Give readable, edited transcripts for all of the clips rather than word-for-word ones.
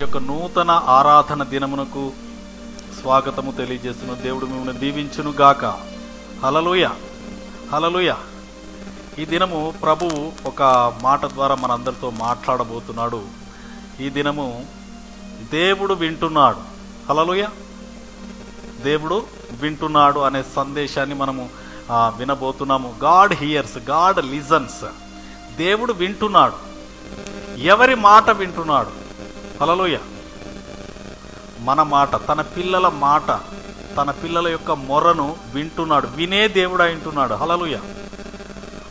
యొక్క నూతన ఆరాధన దినమునకు స్వాగతము తెలియజేస్తున్న దేవుడు మిమ్మల్ని దీవించును గాక. హల్లెలూయ, హల్లెలూయ. ఈ దినము ప్రభువు ఒక మాట ద్వారా మనందరితో మాట్లాడబోతున్నాడు. ఈ దినము దేవుడు వింటున్నాడు. హల్లెలూయ. దేవుడు వింటున్నాడు అనే సందేశాన్ని మనము వినబోతున్నాము. God hears, God listens. దేవుడు వింటున్నాడు. ఎవరి మాట వింటున్నాడు? హల్లెలూయ. మన మాట, తన పిల్లల మాట, తన పిల్లల యొక్క మొరను వింటున్నాడు. వినే దేవుడు వింటున్నాడు. హల్లెలూయ.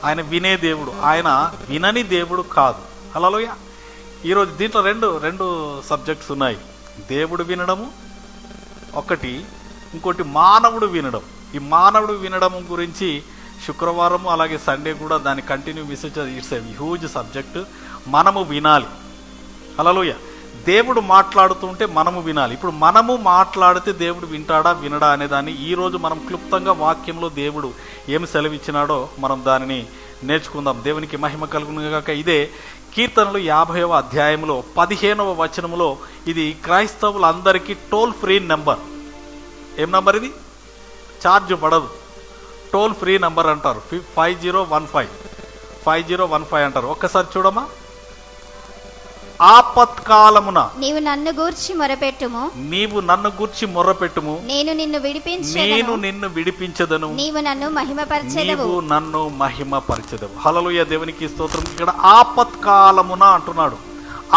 ఆయన వినే దేవుడు, ఆయన వినని దేవుడు కాదు. హల్లెలూయ. ఈరోజు దీంట్లో రెండు సబ్జెక్ట్స్ ఉన్నాయి. దేవుడు వినడము ఒకటి, ఇంకోటి మానవుడు వినడం. ఈ మానవుడు వినడం గురించి శుక్రవారం అలాగే సండే కూడా దాని continue message. It's a huge subject. మనము వినాలి. హల్లెలూయ. దేవుడు మాట్లాడుతుంటే మనము వినాలి. ఇప్పుడు మనము మాట్లాడితే దేవుడు వింటాడా వినడా అనేదాన్ని ఈరోజు మనం క్లుప్తంగా వాక్యంలో దేవుడు ఏమి సెలవిచ్చినాడో మనం దానిని నేర్చుకుందాం. దేవునికి మహిమ కలుగును గాక. ఇదే కీర్తనలు 50వ అధ్యాయంలో 15వ వచనములో ఇది క్రైస్తవులందరికీ టోల్ ఫ్రీ నెంబర్. ఏం నంబర్ ఇది? ఛార్జ్ పడదు. టోల్ ఫ్రీ నెంబర్ అంటారు. 5015 అంటారు. ఒక్కసారి చూడమ్మా. ఆపత్కాలమున నీవు నన్ను గూర్చి మొరపెట్టుము, నీవు నన్ను గూర్చి మొర్రపెట్టుము, నేను నిన్ను విడిపించెదను, నీవు నన్ను మహిమపరచెదవు, నీవు నన్ను మహిమపరచెదవు. హల్లెలూయా. దేవునికి స్తోత్రం. ఇక్కడ ఆపత్కాలమున అంటున్నాడు.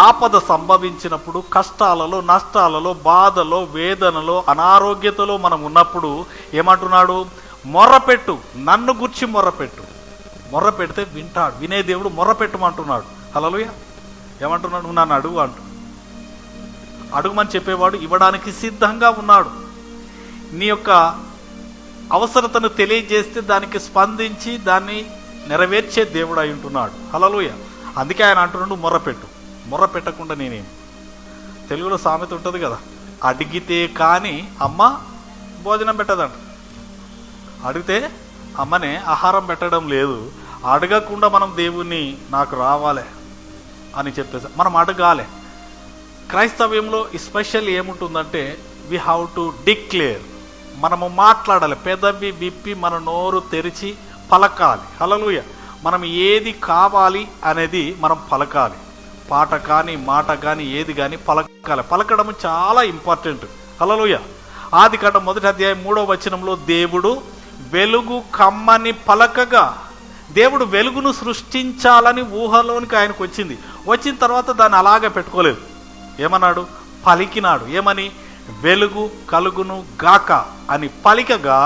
ఆపద సంభవించినప్పుడు, కష్టాలలో, నష్టాలలో, బాధలో, వేదనలో, అనారోగ్యతలో మనం ఉన్నప్పుడు ఏమంటున్నాడు? మొర్రపెట్టు, నన్ను గూర్చి మొర్రపెట్టు. మొర్రపెడితే వింటాడు. వినే దేవుడు మొర్రపెట్టమంటున్నాడు. హల్లెలూయా. ఏమంటున్నాడు? నువ్వు నన్ను అడుగు అంటు. అడుగుమని చెప్పేవాడు ఇవ్వడానికి సిద్ధంగా ఉన్నాడు. నీ యొక్క అవసరతను తెలియజేస్తే దానికి స్పందించి దాన్ని నెరవేర్చే దేవుడు అయి ఉంటున్నాడు. హల్లెలూయా. అందుకే ఆయన అంటున్నాడు మొర్రపెట్టు. మొర్ర పెట్టకుండా నేనేం. తెలుగులో సామెత ఉంటుంది కదా, అడిగితే కానీ అమ్మ భోజనం పెట్టదంట. అడిగితే అమ్మనే ఆహారం పెట్టడం లేదు. అడగకుండా మనం దేవుణ్ణి నాకు రావాలి అని చెప్పేసి మనం అడగాలి. క్రైస్తవ్యంలో స్పెషల్ ఏముంటుందంటే వి హ్యావ్ టు డిక్లేర్. మనము మాట్లాడాలి. పెదవి విప్పి మన నోరు తెరిచి పలకాలి. హల్లెలూయా. మనం ఏది కావాలి అనేది మనం పలకాలి. పాట కానీ మాట కానీ ఏది కానీ పలకాలి. పలకడం చాలా ఇంపార్టెంట్. హల్లెలూయా. ఆదికాండం 1వ అధ్యాయం 3వ వచనంలో దేవుడు వెలుగు కమ్మని పలకగా, దేవుడు వెలుగును సృష్టించాలని ఊహలోనికి ఆయనకు వచ్చింది. వచ్చిన తర్వాత దాన్ని అలాగే పెట్టుకోలేదు. ఏమన్నాడు? పలికినాడు. ఏమని? వెలుగు కలుగును గాక అని పలికగా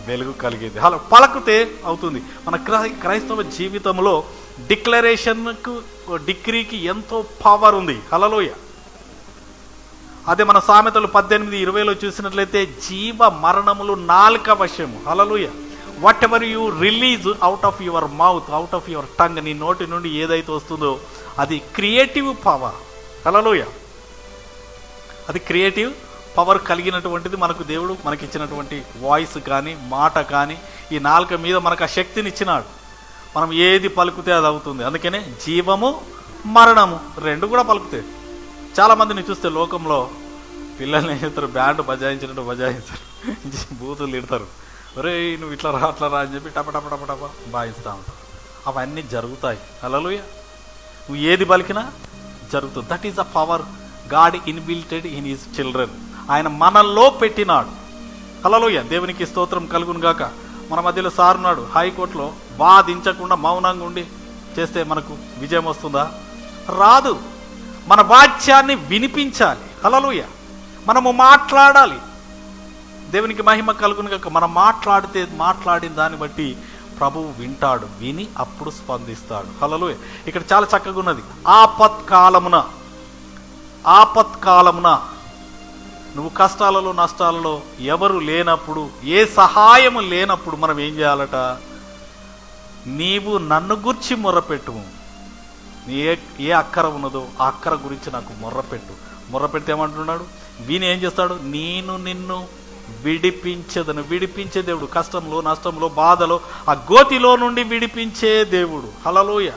వెలుగు కలిగేది. అలా పలకితే అవుతుంది. మన క్రైస్తవ జీవితంలో డిక్లరేషన్కు, డిక్రీకి ఎంతో పవర్ ఉంది. హల్లెలూయా. అదే మన సామెతలు 18:20లో చూసినట్లయితే జీవ మరణములు నాలుక వశము. హల్లెలూయా. Whatever you release out of your mouth, out of your tongue, నీ నోటి నుండి ఏదైతే వస్తుందో అది క్రియేటివ్ పవర్. హల్లెలూయా. అది క్రియేటివ్ పవర్ కలిగినటువంటిది మనకు దేవుడు మనకిచ్చినటువంటి వాయిస్ కానీ మాట కానీ ఈ నాలుక మీద మనకు ఆ శక్తిని ఇచ్చినాడు. మనం ఏది పలుకుతే అది అవుతుంది. అందుకనే జీవము మరణము రెండు కూడా పలుకుతాయి. చాలామందిని చూస్తే లోకంలో పిల్లల్ని ఏం చేస్తారు? బ్యాండ్ బజాయించినట్టు బజాయిస్తారు, బూతులు తిడతారు. ఒరే నువ్వు ఇట్లా రా అట్లా రా అని చెప్పి టప బాయిస్తూ ఉంటారు. అవన్నీ జరుగుతాయి. హల్లెలూయా. నువ్వు ఏది పలికినా జరుగుతుంది. That is the power God inbuilted in his children. ఆయన మనల్లో పెట్టినాడు. హల్లెలూయా. దేవునికి స్తోత్రం కలుగును గాక. మన మధ్యలో సార్ ఉన్నాడు. హైకోర్టులో వాదించకుండా మౌనంగా ఉండి చేస్తే మనకు విజయం వస్తుందా? రాదు. మన వాక్యాన్ని వినిపించాలి. హల్లెలూయా. మనము మాట్లాడాలి. దేవునికి మహిమ కలుగును గాక. మనం మాట్లాడిన దాన్ని బట్టి ప్రభువు వింటాడు. విని అప్పుడు స్పందిస్తాడు. హల్లెలూయా. ఇక్కడ చాలా చక్కగా ఉన్నది. ఆపత్కాలమున నువ్వు కష్టాలలో నష్టాలలో ఎవరు లేనప్పుడు, ఏ సహాయము లేనప్పుడు మనం ఏం చేయాలట? నీవు నన్ను గురించి మొర్రపెట్టుము. ఏ అక్కర ఉన్నదో ఆ అక్కర గురించి నాకు మొర్రపెట్టు. మొర్రపెడితే ఏమంటున్నాడు? విని ఏం చేస్తాడు? నేను నిన్ను విడిపించదను. విడిపించే దేవుడు. కష్టంలో, నష్టంలో, బాధలో, ఆ గోతిలో నుండి విడిపించే దేవుడు. హల్లెలూయా.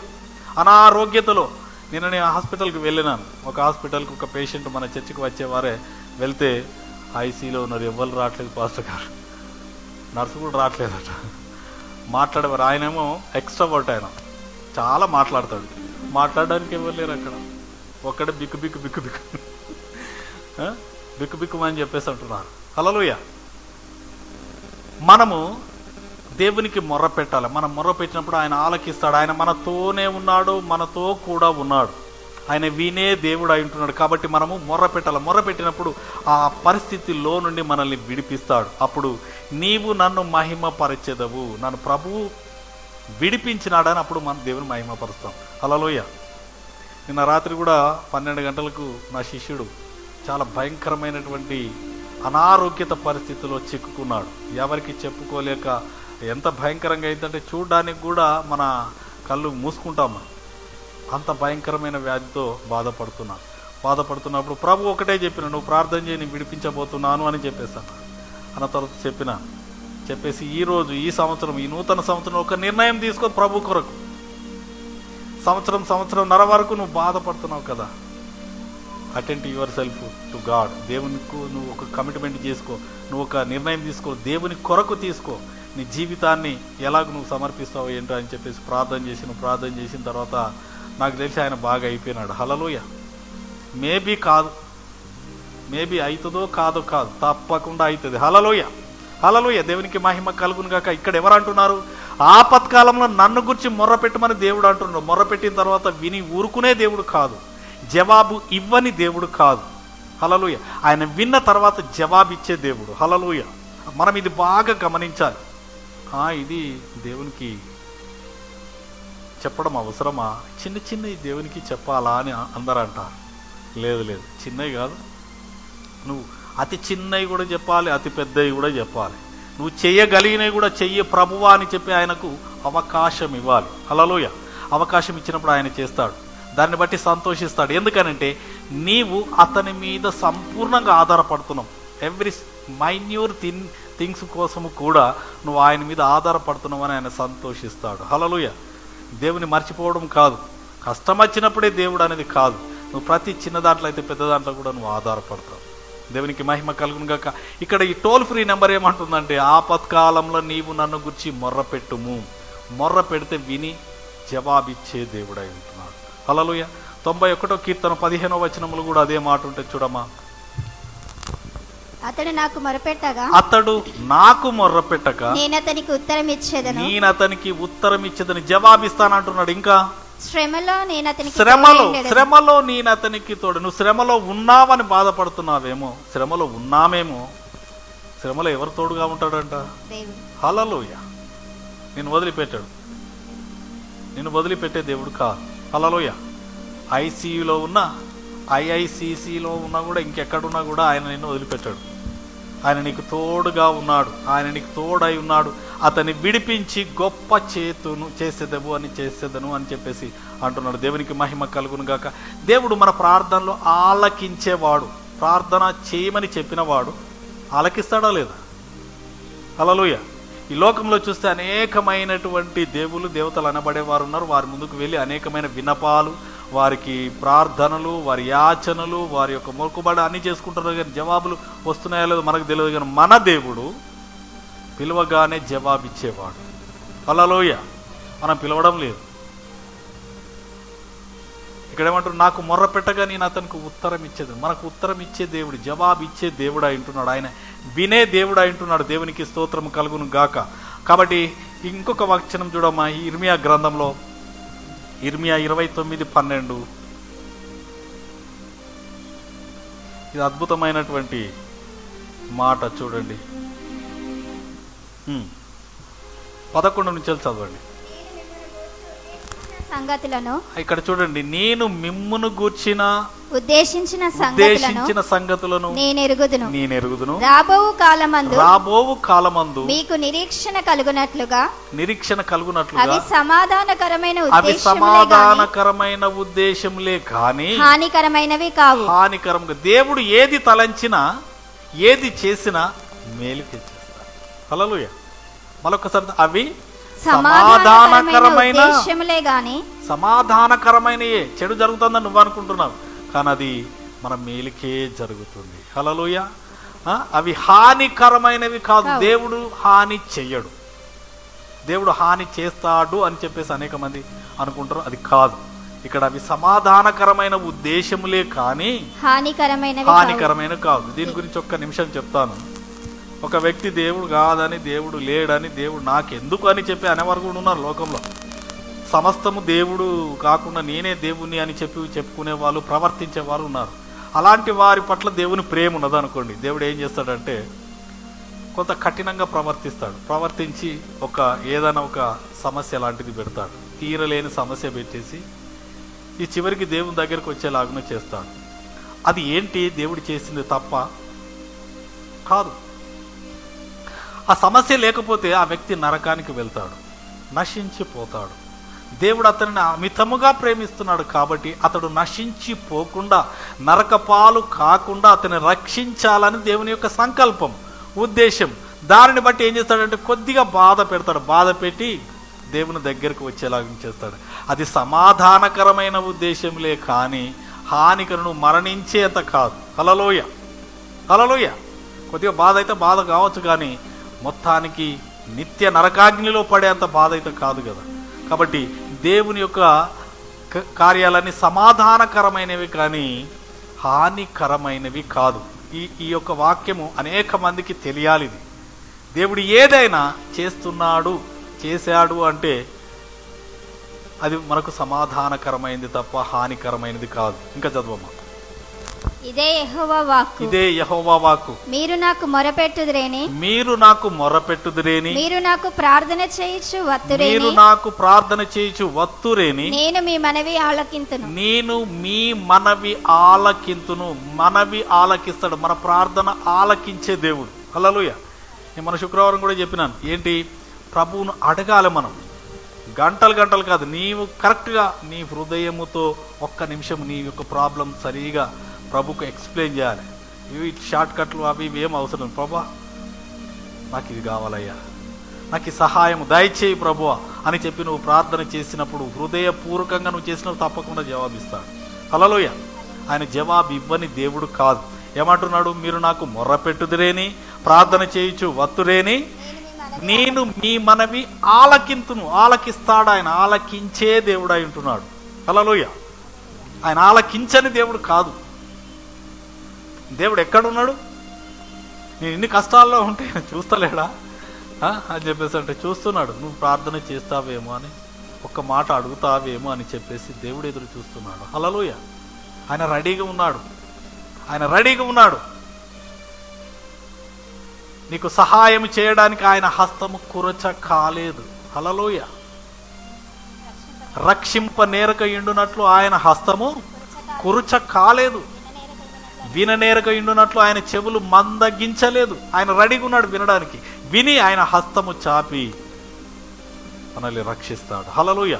అనారోగ్యతలో నేను హాస్పిటల్కి వెళ్ళినాను. ఒక హాస్పిటల్కి ఒక పేషెంట్ మన చర్చికి వచ్చేవారే వెళ్తే ఐసీలో ఉన్నారు, ఎవ్వరు రావట్లేదు పాస్టర్ గారు, నర్సు కూడా రావట్లేదట. మాట్లాడేవారు. ఆయనేమో ఎక్స్ట్రావర్ట్, ఆయన చాలా మాట్లాడతాడు, మాట్లాడడానికి ఎవరు లేరు అక్కడ. ఒక్కడే బిక్కు బిక్కు బిక్కు బిక్కు బిక్కు బిక్కు అని చెప్పేసి అంటున్నారు. హల్లెలూయా. మనము దేవునికి మొర్ర పెట్టాలి. మనం మొర్ర పెట్టినప్పుడు ఆయన ఆలకిస్తాడు. ఆయన మనతోనే ఉన్నాడు, మనతో కూడా ఉన్నాడు. ఆయన వినే దేవుడు అయి ఉంటున్నాడు. కాబట్టి మనము మొర్ర పెట్టాలి. మొర్ర పెట్టినప్పుడు ఆ పరిస్థితిలో నుండి మనల్ని విడిపిస్తాడు. అప్పుడు నీవు నన్ను మహిమపరచెదవు, నన్ను ప్రభువు విడిపించినాడని అప్పుడు మనం దేవుని మహిమపరుస్తాం. హల్లెలూయా. నిన్న రాత్రి కూడా 12 గంటలకు నా శిష్యుడు చాలా భయంకరమైనటువంటి అనారోగ్యత పరిస్థితిలో చిక్కుకున్నాడు. ఎవరికి చెప్పుకోలేక ఎంత భయంకరంగా అయిందంటే చూడడానికి కూడా మన కళ్ళు మూసుకుంటాం. అంత భయంకరమైన వ్యాధితో బాధపడుతున్నప్పుడు ప్రభు ఒకటే చెప్పిన, నువ్వు ప్రార్థన చేయి, నేను విడిపించబోతున్నాను అని చెప్పేస్తాను. అన్న తర్వాత చెప్పేసి ఈరోజు ఈ సంవత్సరం, ఈ నూతన సంవత్సరం ఒక నిర్ణయం తీసుకో ప్రభు కొరకు. సంవత్సరంన్నర వరకు నువ్వు బాధపడుతున్నావు కదా, attend your self to God. దేవునికి నువ్వు ఒక కమిట్మెంట్ చేసుకో, నువ్వు ఒక నిర్ణయం తీసుకో, దేవుని కొరకు తీసుకో. నీ జీవితాన్ని ఎలాగ నువ్వు సమర్పిస్తావు ఏంటో అని చెప్పేసి ప్రార్థన చేసిన తర్వాత నాకు తెలిసి ఆయన బాగా అయిపోయినాడు. హల్లెలూయా. మేబీ అవుతుందో కాదు, తప్పకుండా అవుతుంది. హల్లెలూయా. దేవునికి మహిమ కలుగును గాక. ఇక్కడ ఎవరు అంటున్నారు? ఆపత్కాలంలో నన్ను గురించి మొర్ర పెట్టమని దేవుడు అంటున్నాడు. మొర్ర పెట్టిన తర్వాత విని ఊరుకునే దేవుడు కాదు, జవాబు ఇవ్వని దేవుడు కాదు. హల్లెలూయా. ఆయన విన్న తర్వాత జవాబిచ్చే దేవుడు. హల్లెలూయా. మనం ఇది బాగా గమనించాలి. ఇది దేవునికి చెప్పడం అవసరమా? చిన్నవి దేవునికి చెప్పాలా అని అందరూ అంటారు. లేదు, చిన్నవి కాదు, నువ్వు అతి చిన్నవి కూడా చెప్పాలి, అతి పెద్దవి కూడా చెప్పాలి. నువ్వు చెయ్యగలిగినవి కూడా చెయ్యి ప్రభువా అని చెప్పి ఆయనకు అవకాశం ఇవ్వాలి. హల్లెలూయా. అవకాశం ఇచ్చినప్పుడు ఆయన చేస్తాడు, దాన్ని బట్టి సంతోషిస్తాడు. ఎందుకనంటే నీవు అతని మీద సంపూర్ణంగా ఆధారపడుతున్నావు. ఎవ్రీ మైన్యూర్ థింగ్స్ కోసము కూడా నువ్వు ఆయన మీద ఆధారపడుతున్నావు అని ఆయన సంతోషిస్తాడు. హల్లెలూయా. దేవుని మర్చిపోవడం కాదు, కష్టం వచ్చినప్పుడే దేవుడు అనేది కాదు, నువ్వు ప్రతి చిన్న దాంట్లో అయితే పెద్ద దాంట్లో కూడా నువ్వు ఆధారపడతావు. దేవునికి మహిమ కలుగును గాక. ఇక్కడ ఈ టోల్ ఫ్రీ నెంబర్ ఏమంటుందంటే, ఆపత్కాలంలో నీవు నన్ను గురించి మొర్ర పెట్టుము. మొర్ర పెడితే విని జవాబిచ్చే దేవుడై ఉంటున్నాడు. హల్లెలూయా. 91వ కీర్తన 15వ వచనములు కూడా అదే మాట ఉంటే చూడమ్మా. అతడు నాకు మొర్రపెట్టక నేను అతనికి ఉత్తరం ఇచ్చేదని జవాబిస్తానంటున్నాడు. ఇంకా శ్రమలో నేను అతనికి తోడు. నువ్వు శ్రమలో ఉన్నావని బాధపడుతున్నావేమో, శ్రమలో ఉన్నామేమో. శ్రమలో ఎవరు తోడుగా ఉంటాడంట? హల్లెలూయా. నిన్ను వదిలిపెట్టే దేవుడు కాదు. హల్లెలూయా. ఐసీయూలో ఉన్నా, ఐఐసిసిలో ఉన్నా కూడా, ఇంకెక్కడున్నా కూడా ఆయన నిన్ను వదిలిపెట్టాడు. ఆయన నీకు తోడుగా ఉన్నాడు, ఆయన నీకు తోడై ఉన్నాడు. అతన్ని విడిపించి గొప్ప చేసేదను అని చెప్పేసి అంటున్నాడు. దేవునికి మహిమ కలుగును గాక. దేవుడు మన ప్రార్థనలో ఆలకించేవాడు. ప్రార్థన చేయమని చెప్పినవాడు ఆలకిస్తాడా లేదా? హల్లెలూయా. ఈ లోకంలో చూస్తే అనేకమైనటువంటి దేవతలు అనబడేవారు ఉన్నారు. వారి ముందుకు వెళ్ళి అనేకమైన విన్నపాలు, వారికి ప్రార్థనలు, వారి యాచనలు, వారి యొక్క మొక్కుబడి అన్నీ చేసుకుంటారు. కానీ జవాబులు వస్తున్నాయో లేదో మనకు తెలియదు. కానీ మన దేవుడు పిలవగానే జవాబిచ్చేవాడు. హల్లెలూయా. మనం పిలవడం లేదు. ఇక్కడ ఏమంటారు? నాకు మొర్ర పెట్టగా నేను అతనికి ఉత్తరం ఇచ్చేది. మనకు ఉత్తరం ఇచ్చే దేవుడు, జవాబు ఇచ్చే దేవుడు అంటున్నాడు. ఆయన వినే దేవుడు అంటున్నాడు. దేవునికి స్తోత్రం కలుగును గాక. కాబట్టి ఇంకొక వచనం చూడమ్మా, ఇర్మియా గ్రంథంలో, ఇర్మియా 29:12. ఇది అద్భుతమైనటువంటి మాట చూడండి. 11 నుంచి చదవండి. సంగతులను ఇక్కడ చూడండి. నేను మిమ్మును గూర్చిన ఉద్దేశించిన సంగతులను నేను ఎరుగుదును. రాబోవు కాలమందు మీకు నిరీక్షణ కలుగునట్లుగా అవి సమాధానకరమైన ఉద్దేశములే కానీ హానికరమైనవి కావు. హానికరంగా దేవుడు ఏది తలంచినా, ఏది చేసినా మేలుకే చేస్తాడు. హల్లెలూయా. మరొకసారి, అవి సమాధానకరమైన ఉద్దేశములే గాని సమాధానకరమైనయే. చెడు జరుగుతుందని నువ్వు అనుకుంటున్నావు, కానీ అది మన మేలుకే జరుగుతుంది. హల్లెలూయా. అవి హానికరమైనవి కాదు. దేవుడు హాని చెయ్యడు. దేవుడు హాని చేస్తాడు అని చెప్పేసి అనేక మంది అనుకుంటారు, అది కాదు. ఇక్కడ అవి సమాధానకరమైన ఉద్దేశములే కానీ హానికరమైన కాదు. దీని గురించి ఒక్క నిమిషం చెప్తాను. ఒక వ్యక్తి దేవుడు కాదని, దేవుడు లేడని, దేవుడు నాకెందుకు అని చెప్పి అనేవారు కూడా ఉన్నారు లోకంలో. సమస్తము దేవుడు కాకుండా నేనే దేవుణ్ణి అని చెప్పుకునే వాళ్ళు, ప్రవర్తించే వారు ఉన్నారు. అలాంటి వారి పట్ల దేవుని ప్రేమ ఉన్నదనుకోండి, దేవుడు ఏం చేస్తాడంటే కొంత కఠినంగా ప్రవర్తించి ఏదైనా ఒక సమస్య లాంటిది పెడతాడు. తీరలేని సమస్య పెట్టేసి ఈ చివరికి దేవుని దగ్గరికి వచ్చేలాగా చేస్తాడు. అది ఏంటి? దేవుడు చేసింది తప్ప కాదు. ఆ సమస్య లేకపోతే ఆ వ్యక్తి నరకానికి వెళ్తాడు, నశించిపోతాడు. దేవుడు అతనిని అమితముగా ప్రేమిస్తున్నాడు కాబట్టి అతడు నశించిపోకుండా, నరకపాలు కాకుండా అతన్ని రక్షించాలని దేవుని యొక్క సంకల్పం, ఉద్దేశం. దానిని బట్టి ఏం చేస్తాడంటే కొద్దిగా బాధ పెడతాడు. బాధ పెట్టి దేవుని దగ్గరకు వచ్చేలాగా చేస్తాడు. అది సమాధానకరమైన ఉద్దేశంలే కానీ హానికరను మరణించేంత కాదు. హల్లెలూయా. కొద్దిగా బాధ అయితే బాధ కావచ్చు, కానీ మొత్తానికి నిత్య నరకాగ్నిలో పడేంత బాధ అయితే కాదు కదా. కాబట్టి దేవుని యొక్క కార్యాలన్నీ సమాధానకరమైనవి కానీ హానికరమైనవి కాదు. ఈ యొక్క వాక్యము అనేక మందికి తెలియాలి. దేవుడు ఏదైనా చేశాడు అంటే అది మనకు సమాధానకరమైనది తప్ప హానికరమైనది కాదు. ఇంకా చదవమ్మా. ఇదే యెహోవా వాక్కు. మీరు నాకు మొరపెట్టుదురేని, మీరు నాకు ప్రార్థన చేయుచు వత్తురేని, నేను మీ మనవి ఆలకింతును. మనవి ఆలకిస్తాడు. మన ప్రార్థన ఆలకించే దేవుడు. హల్లెలూయా. నేను మన శుక్రవారం కూడా చెప్పినాను, ఏంటి? ప్రభువును అడగాలి మనం. గంటలు కాదు, నీవు కరెక్ట్గా నీ హృదయముతో ఒక్క నిమిషం నీ యొక్క ప్రాబ్లం సరిగా ప్రభుకు ఎక్స్ప్లెయిన్ చేయాలి. ఇవి షార్ట్ కట్లు అవి ఏం అవసరం. ప్రభువా, నాకు ఇది కావాలయ్యా, నాకు ఈ సహాయం దయచేయి ప్రభువా అని చెప్పి నువ్వు ప్రార్థన చేసినప్పుడు, హృదయపూర్వకంగా నువ్వు చేసినప్పుడు తప్పకుండా జవాబిస్తాడు. హల్లెలూయా. ఆయన జవాబు ఇవ్వని దేవుడు కాదు. ఏమంటున్నాడు? మీరు నాకు మొర్రపెట్టుదురేని, ప్రార్థన చేయుచు వత్తురేని, నేను మీ మనవి ఆలకింతును. ఆలకిస్తాడు. ఆయన ఆలకించే దేవుడు అయి ఉంటున్నాడు. హల్లెలూయా. ఆయన ఆలకించని దేవుడు కాదు. దేవుడు ఎక్కడున్నాడు? నేను ఇన్ని కష్టాల్లో ఉంటే చూస్తలేడా అని చెప్పేసి అంటే చూస్తున్నాడు. నువ్వు ప్రార్థన చేస్తావేమో అని, ఒక్క మాట అడుగుతావేమో అని చెప్పేసి దేవుడు ఎదురు చూస్తున్నాడు. హల్లెలూయా. ఆయన రెడీగా ఉన్నాడు. నీకు సహాయం చేయడానికి ఆయన హస్తము కురచ కాలేదు. హల్లెలూయా. రక్షింప నేరక ఇండునట్లు ఆయన హస్తము కురుచ కాలేదు. విననేరక ఇండునట్లు ఆయన చెవులు మందగించలేదు. ఆయన రెడీగా ఉన్నాడు వినడానికి. విని ఆయన హస్తము చాపి మనల్ని రక్షిస్తాడు. హల్లెలూయా.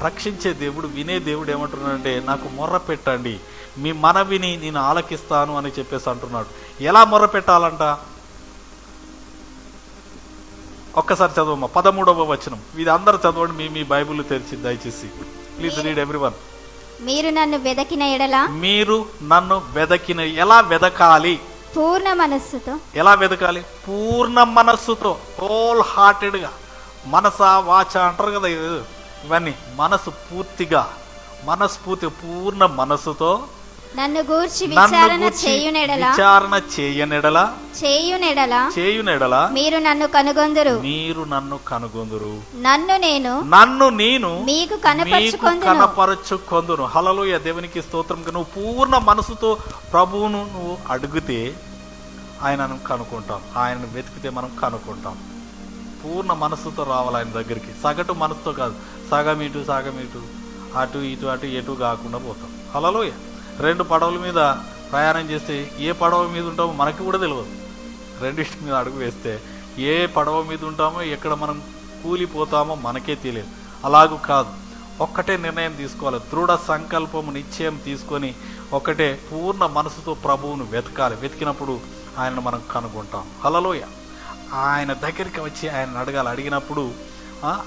రక్షించే దేవుడు, వినే దేవుడు ఏమంటున్నాడంటే నాకు మొర్ర పెట్టండి, మీ మనవిని నేను ఆలకిస్తాను అని చెప్పేసి అంటున్నాడు. ఎలా మొర్ర పెట్టాలంట? ఒక్కసారి చదవమ్మా 13వ వచనం. ఇది అందరు చదవండి, మీ బైబిల్ తెరిచి దయచేసి. Please read everyone. మీరు నన్ను వెదకిన ఎలా వెదకాలి? పూర్ణ మనస్సుతో. ఎలా వెదకాలి? పూర్ణ మనస్సుతో, హోల్ హార్టెడ్గా. మనస వాచ అంటారు కదా ఇవన్నీ. మనసు పూర్తిగా, మనస్ఫూర్తి, పూర్ణ మనస్సుతో నన్ను గూర్చి విచారణ చేయునెడల మీరు నన్ను కనుగొందురు. నన్ను నేను మీకు కనపరచుకొందును. హల్లెలూయా. దేవునికి స్తోత్రం. నువ్వు పూర్ణ మనసుతో ప్రభువును నువ్వు అడిగితే ఆయనను కనుక్కుంటాం. ఆయనను వెతికితే మనం కనుక్కుంటాం. పూర్ణ మనసుతో రావాలి ఆయన దగ్గరికి. సగటు మనసుతో కాదు. సగం ఇటు అటు ఇటు ఎటు కాకుండా పోతాం. హల్లెలూయా. 2 పడవల మీద ప్రయాణం చేస్తే ఏ పడవ మీద ఉంటామో మనకి కూడా తెలియదు. రెండిటి మీద అడుగు వేస్తే ఏ పడవ మీద ఉంటామో, ఎక్కడ మనం కూలిపోతామో మనకే తెలియదు. అలాగూ కాదు, ఒక్కటే నిర్ణయం తీసుకోవాలి. దృఢ సంకల్పము, నిశ్చయం తీసుకొని ఒకటే పూర్ణ మనసుతో ప్రభువును వెతకాలి. వెతికినప్పుడు ఆయనను మనం కనుగొంటాం. హల్లెలూయా. ఆయన దగ్గరికి వచ్చి ఆయన అడగాలి. అడిగినప్పుడు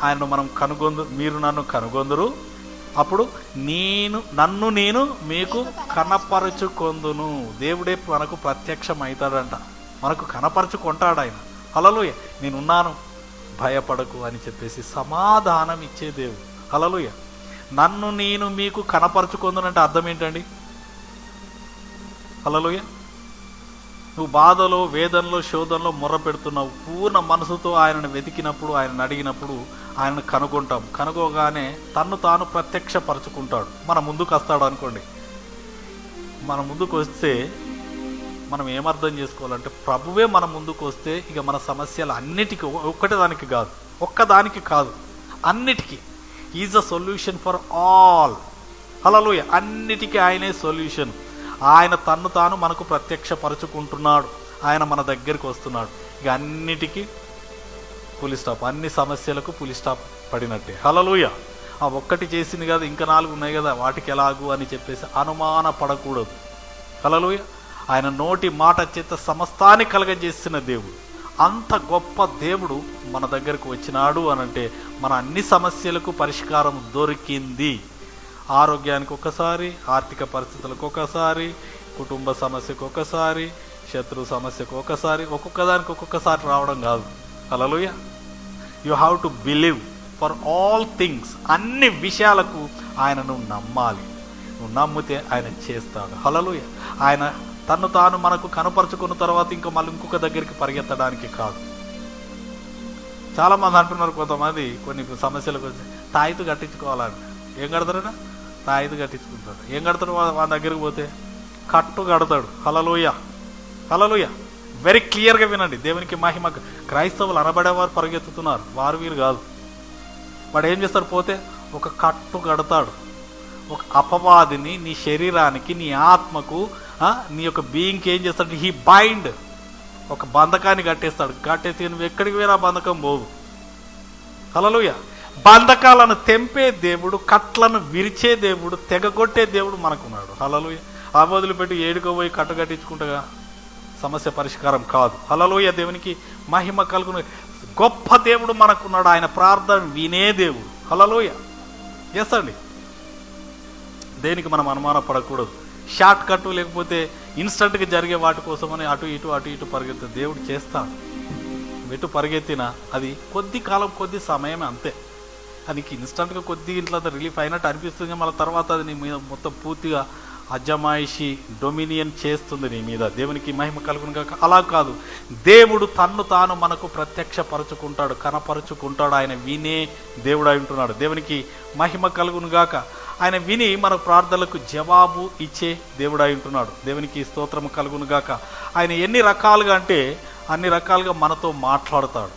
ఆయనను మనం మీరు నన్ను కనుగొందురు, అప్పుడు నన్ను నేను మీకు కనపరుచుకొందును. దేవుడే మనకు ప్రత్యక్షం అవుతాడంట, మనకు కనపరుచుకుంటాడు ఆయన. హల్లెలూయా. నేనున్నాను, భయపడకు అని చెప్పేసి సమాధానం ఇచ్చే దేవుడు. హల్లెలూయా. నన్ను నేను మీకు కనపరుచుకొందునంటే అర్థం ఏంటండి? హల్లెలూయా. నువ్వు బాధలో, వేదనలో, శోధనలో మొర్ర పెడుతున్నావు. పూర్ణ మనసుతో ఆయనను వెతికినప్పుడు, ఆయనను అడిగినప్పుడు ఆయనను కనుగొంటాం. కనుగోగానే తన్ను తాను ప్రత్యక్షపరచుకుంటాడు. మన ముందుకు వస్తాడు అనుకోండి. మన ముందుకు వస్తే మనం ఏమర్థం చేసుకోవాలంటే, ప్రభువే మన ముందుకు వస్తే ఇక మన సమస్యలు అన్నిటికీ, ఒక్కదానికి కాదు అన్నిటికీ is the solution for all. హల్లెలూయా. అన్నిటికీ ఆయనే సొల్యూషన్. ఆయన తన్ను తాను మనకు ప్రత్యక్షపరచుకుంటున్నాడు. ఆయన మన దగ్గరికి వస్తున్నాడు. ఇక అన్నిటికీ పులి స్టాప్, అన్ని సమస్యలకు పులి స్టాప్ పడినట్టే. హల్లెలూయా. ఆ ఒక్కటి చేసింది కదా, ఇంకా 4 ఉన్నాయి కదా, వాటికి ఎలాగూ అని చెప్పేసి అనుమాన పడకూడదు. హల్లెలూయా. ఆయన నోటి మాట చేత సమస్తాన్ని కలగజేసిన దేవుడు. అంత గొప్ప దేవుడు మన దగ్గరకు వచ్చినాడు అనంటే మన అన్ని సమస్యలకు పరిష్కారం దొరికింది. ఆరోగ్యానికి ఒకసారి, ఆర్థిక పరిస్థితులకు ఒకసారి, కుటుంబ సమస్యకు ఒకసారి, శత్రు సమస్యకు ఒకసారి, ఒక్కొక్కదానికి ఒక్కొక్కసారి రావడం కాదు. హల్లెలూయా. You have to believe for all things. అన్ని విషయాలకు ఆయనను నమ్మాలి. నువ్వు నమ్మితే ఆయన చేస్తాడు. హల్లెలూయా. ఆయన తను తాను మనకు కనపరుచుకున్న తర్వాత ఇంకా మళ్ళీ ఇంకొక దగ్గరికి పరిగెత్తడానికి కాదు. చాలామంది అంటున్నారు, కొంతమంది కొన్ని సమస్యలకు వచ్చి తాయితు కట్టించుకోవాలంటే ఏం కడతారట? తాయితు కట్టించుకుంటాడు. ఏం కడతాడు? వాళ్ళ దగ్గరికి పోతే కట్టు కడతాడు. హల్లెలూయా. హల్లెలూయా. వెరీ క్లియర్గా వినండి. దేవునికి మహిమ. క్రైస్తవులు అనబడేవారు పరిగెత్తుతున్నారు, వారు వీరు కాదు. వాడు ఏం చేస్తాడు? పోతే ఒక కట్టు కడతాడు. ఒక అపవాదిని నీ శరీరానికి, నీ ఆత్మకు, నీ యొక్క బీయింగ్కి ఏం చేస్తాడు? He bind. ఒక బంధకాన్ని కట్టేస్తాడు. కట్టేసి నువ్వు ఎక్కడికి పోయినా బంధకం పోవు. హల్లెలూయా. బంధకాలను తెంపే దేవుడు, కట్లను విరిచే దేవుడు, తెగగొట్టే దేవుడు మనకున్నాడు. హల్లెలూయా. ఆ వదిలిపెట్టి ఏడుకో పోయి కట్టు కట్టించుకుంటగా సమస్య పరిష్కారం కాదు. హల్లెలూయా. దేవునికి మహిమ కలుగును. గొప్ప దేవుడు మనకున్నాడు. ఆయన ప్రార్థన వినే దేవుడు. హల్లెలూయా. ఎస్ అండి. దేనికి మనం అనుమానపడకూడదు. షార్ట్ కట్ లేకపోతే ఇన్స్టంట్గా జరిగే వాటి కోసమని అటు ఇటు పరిగెత్తే దేవుడు చేస్తాడు. ఎటు పరిగెత్తినా అది కొద్ది కాలం, కొద్ది సమయమే, అంతే. అది ఇన్స్టంట్గా కొద్ది ఇంట్లో రిలీఫ్ అయినట్టు అనిపిస్తుంది, మళ్ళీ తర్వాత అది నీ మీద మొత్తం పూర్తిగా అజమాయిషి డొమినియన్ చేస్తుంది నీ మీద. దేవునికి మహిమ కలుగును గాక. అలా కాదు, దేవుడు తన్ను తాను మనకు ప్రత్యక్షపరచుకుంటాడు, కనపరుచుకుంటాడు. ఆయన వినే దేవుడు అయి ఉంటున్నాడు. దేవునికి మహిమ కలుగును గాక. ఆయన విని మన ప్రార్థనలకు జవాబు ఇచ్చే దేవుడు అయి ఉంటున్నాడు. దేవునికి స్తోత్రము కలుగును గాక. ఆయన ఎన్ని రకాలుగా అంటే అన్ని రకాలుగా మనతో మాట్లాడతాడు.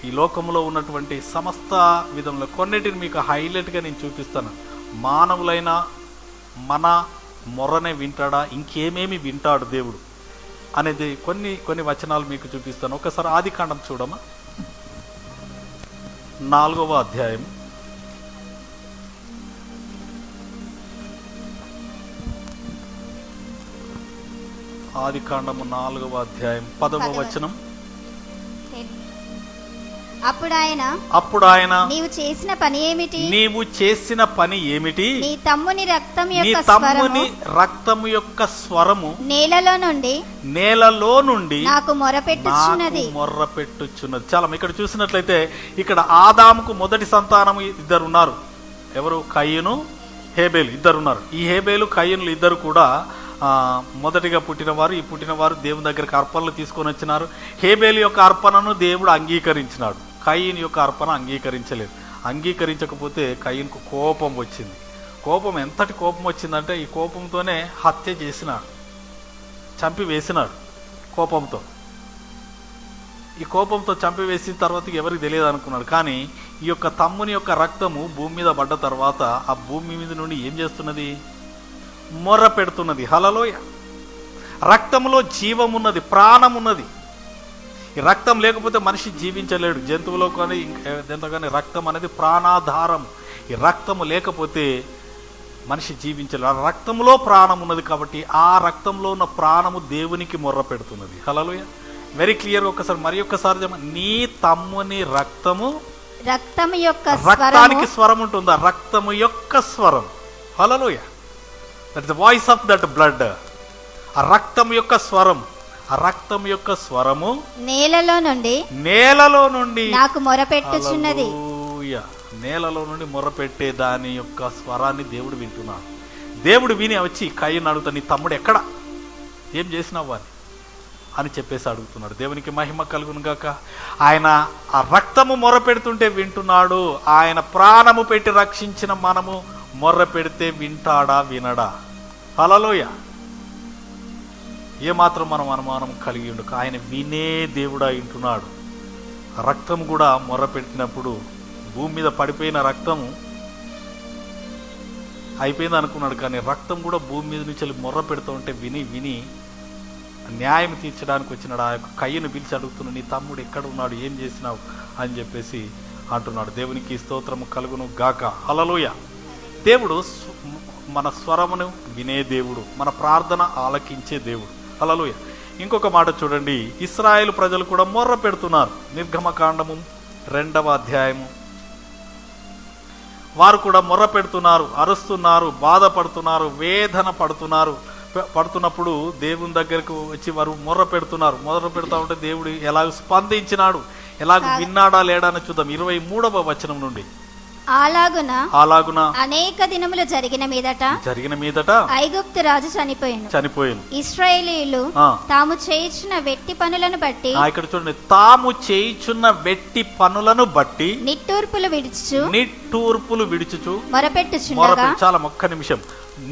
ఈ లోకంలో ఉన్నటువంటి సమస్త విధంలో కొన్నిటిని మీకు హైలైట్గా నేను చూపిస్తాను. మానవులైన మన మొర్రనే వింటాడా, ఇంకేమేమి వింటాడు దేవుడు అనేది కొన్ని వచనాలు మీకు చూపిస్తాను. ఒకసారి ఆదికాండం చూడమా, 4వ అధ్యాయం. ఆదికాండము 4వ అధ్యాయం 10వ వచనం. అప్పుడు ఆయన నీవు చేసిన పని ఏమిటి? నీ తమ్ముని రక్తము యొక్క స్వరము నేలలో నుండి నాకు మొర్రపెట్టుచున్నది. చాలా ఇక్కడ చూసినట్లయితే ఇక్కడ ఆదాముకు మొదటి సంతానము ఇద్దరు ఉన్నారు. ఎవరు? కయ్యను, హేబేలు ఇద్దరున్నారు. ఈ హేబేలు, కయ్యనులు ఇద్దరు కూడా మొదటిగా పుట్టినవారు. ఈ పుట్టినవారు దేవుని దగ్గరికి అర్పణలు తీసుకొని వచ్చినారు. హేబేలు యొక్క అర్పణను దేవుడు అంగీకరించినాడు. కయ్యను యొక్క అర్పణ అంగీకరించలేదు. అంగీకరించకపోతే కయ్యనుకు కోపం వచ్చింది. కోపం ఎంతటి కోపం వచ్చిందంటే ఈ కోపంతోనే హత్య చేసినాడు, చంపివేసినాడు. కోపంతో ఈ కోపంతో చంపివేసిన తర్వాత ఎవరికి తెలియదు అనుకున్నాడు. కానీ ఈ యొక్క తమ్ముని యొక్క రక్తము భూమి మీద పడ్డ తర్వాత ఆ భూమి మీద నుండి ఏం చేస్తున్నది? మొర్ర పెడుతున్నది. హల్లెలూయా. రక్తంలో జీవం ఉన్నది, ప్రాణం ఉన్నది. ఈ రక్తం లేకపోతే మనిషి జీవించలేడు. జంతువులో కానీ ఎంత కానీ రక్తం అనేది ప్రాణాధారం. ఈ రక్తము లేకపోతే మనిషి జీవించలేడు. ఆ రక్తంలో ప్రాణం ఉన్నది కాబట్టి ఆ రక్తంలో ఉన్న ప్రాణము దేవునికి మొర్ర పెడుతున్నది. హల్లెలూయా. Very clear. ఒకసారి మరి ఒక్కసారి నీ తమ్ముని రక్తము రక్తానికి స్వరం ఉంటుందా? రక్తము యొక్క స్వరం. హల్లెలూయా. That is the voice of that blood. ఆ రక్తం యొక్క స్వరం, ఆ రక్తం యొక్క స్వరము నేలలో నుండి నాకు మొరపెట్టుచున్నది. హల్లెలూయా. నేలలో నుండి మొరపెట్టే దాని యొక్క స్వరాన్ని దేవుడు వింటున్నాడు. దేవుడు విని వచ్చి కయ్యను అడుగుతా, నీ తమ్ముడు ఎక్కడ, ఏం చేసినావు అని చెప్పేసి అడుగుతున్నాడు. దేవునికి మహిమ కలుగును గాక. ఆయన ఆ రక్తము మొర్ర పెడుతుంటే వింటున్నాడు. ఆయన ప్రాణము పెట్టి రక్షించిన మనము మొర్ర పెడితే వింటాడా వినడా? హల్లెలూయా. ఏమాత్రం మనం అనుమానం కలిగి ఉండక ఆయన వినే దేవుడా వింటున్నాడు. రక్తం కూడా మొర్ర పెట్టినప్పుడు భూమి మీద పడిపోయిన రక్తము అయిపోయింది అనుకున్నాడు, కానీ రక్తం కూడా భూమి మీద నుంచి మొర్ర పెడుతూ ఉంటే విని విని న్యాయం తీర్చడానికి వచ్చినాడు. ఆ యొక్క కయ్యను పిలిచి అడుగుతున్నాడు, నీ తమ్ముడు ఎక్కడ ఉన్నాడు, ఏం చేసినావు అని చెప్పేసి అంటున్నాడు. దేవునికి స్తోత్రము కలుగును గాక. హల్లెలూయా. దేవుడు మన స్వరమును వినే దేవుడు, మన ప్రార్థన ఆలకించే దేవుడు. హల్లెలూయా. ఇంకొక మాట చూడండి, ఇశ్రాయేలు ప్రజలు కూడా మొర్ర పెడుతున్నారు. నిర్గమకాండము 2వ అధ్యాయము. వారు కూడా మొర్ర పెడుతున్నారు, అరుస్తున్నారు, బాధపడుతున్నారు, వేదన పడుతున్నప్పుడు దేవుని దగ్గరకు వచ్చి వారు మొర్ర పెడుతున్నారు. మొర్ర పెడతా ఉంటే దేవుడు ఎలాగ స్పందించినాడు, ఎలాగ విన్నాడా లేడా అని చూద్దాం. 23వ వచనం నుండి. అలాగున అనేక దినములు జరిగిన మీదట ఐగుప్తు రాజు చనిపోయాను. ఇశ్రాయేలీయులు తాము చేయుచున్న వెట్టి పనులను బట్టి, ఇక్కడ చూడండి, తాము చేయుచున్న వెట్టి పనులను బట్టి నిట్టూర్పులు విడుచుచు మొరపెట్టుచుండగా, చాలా ఒక్క నిమిషం,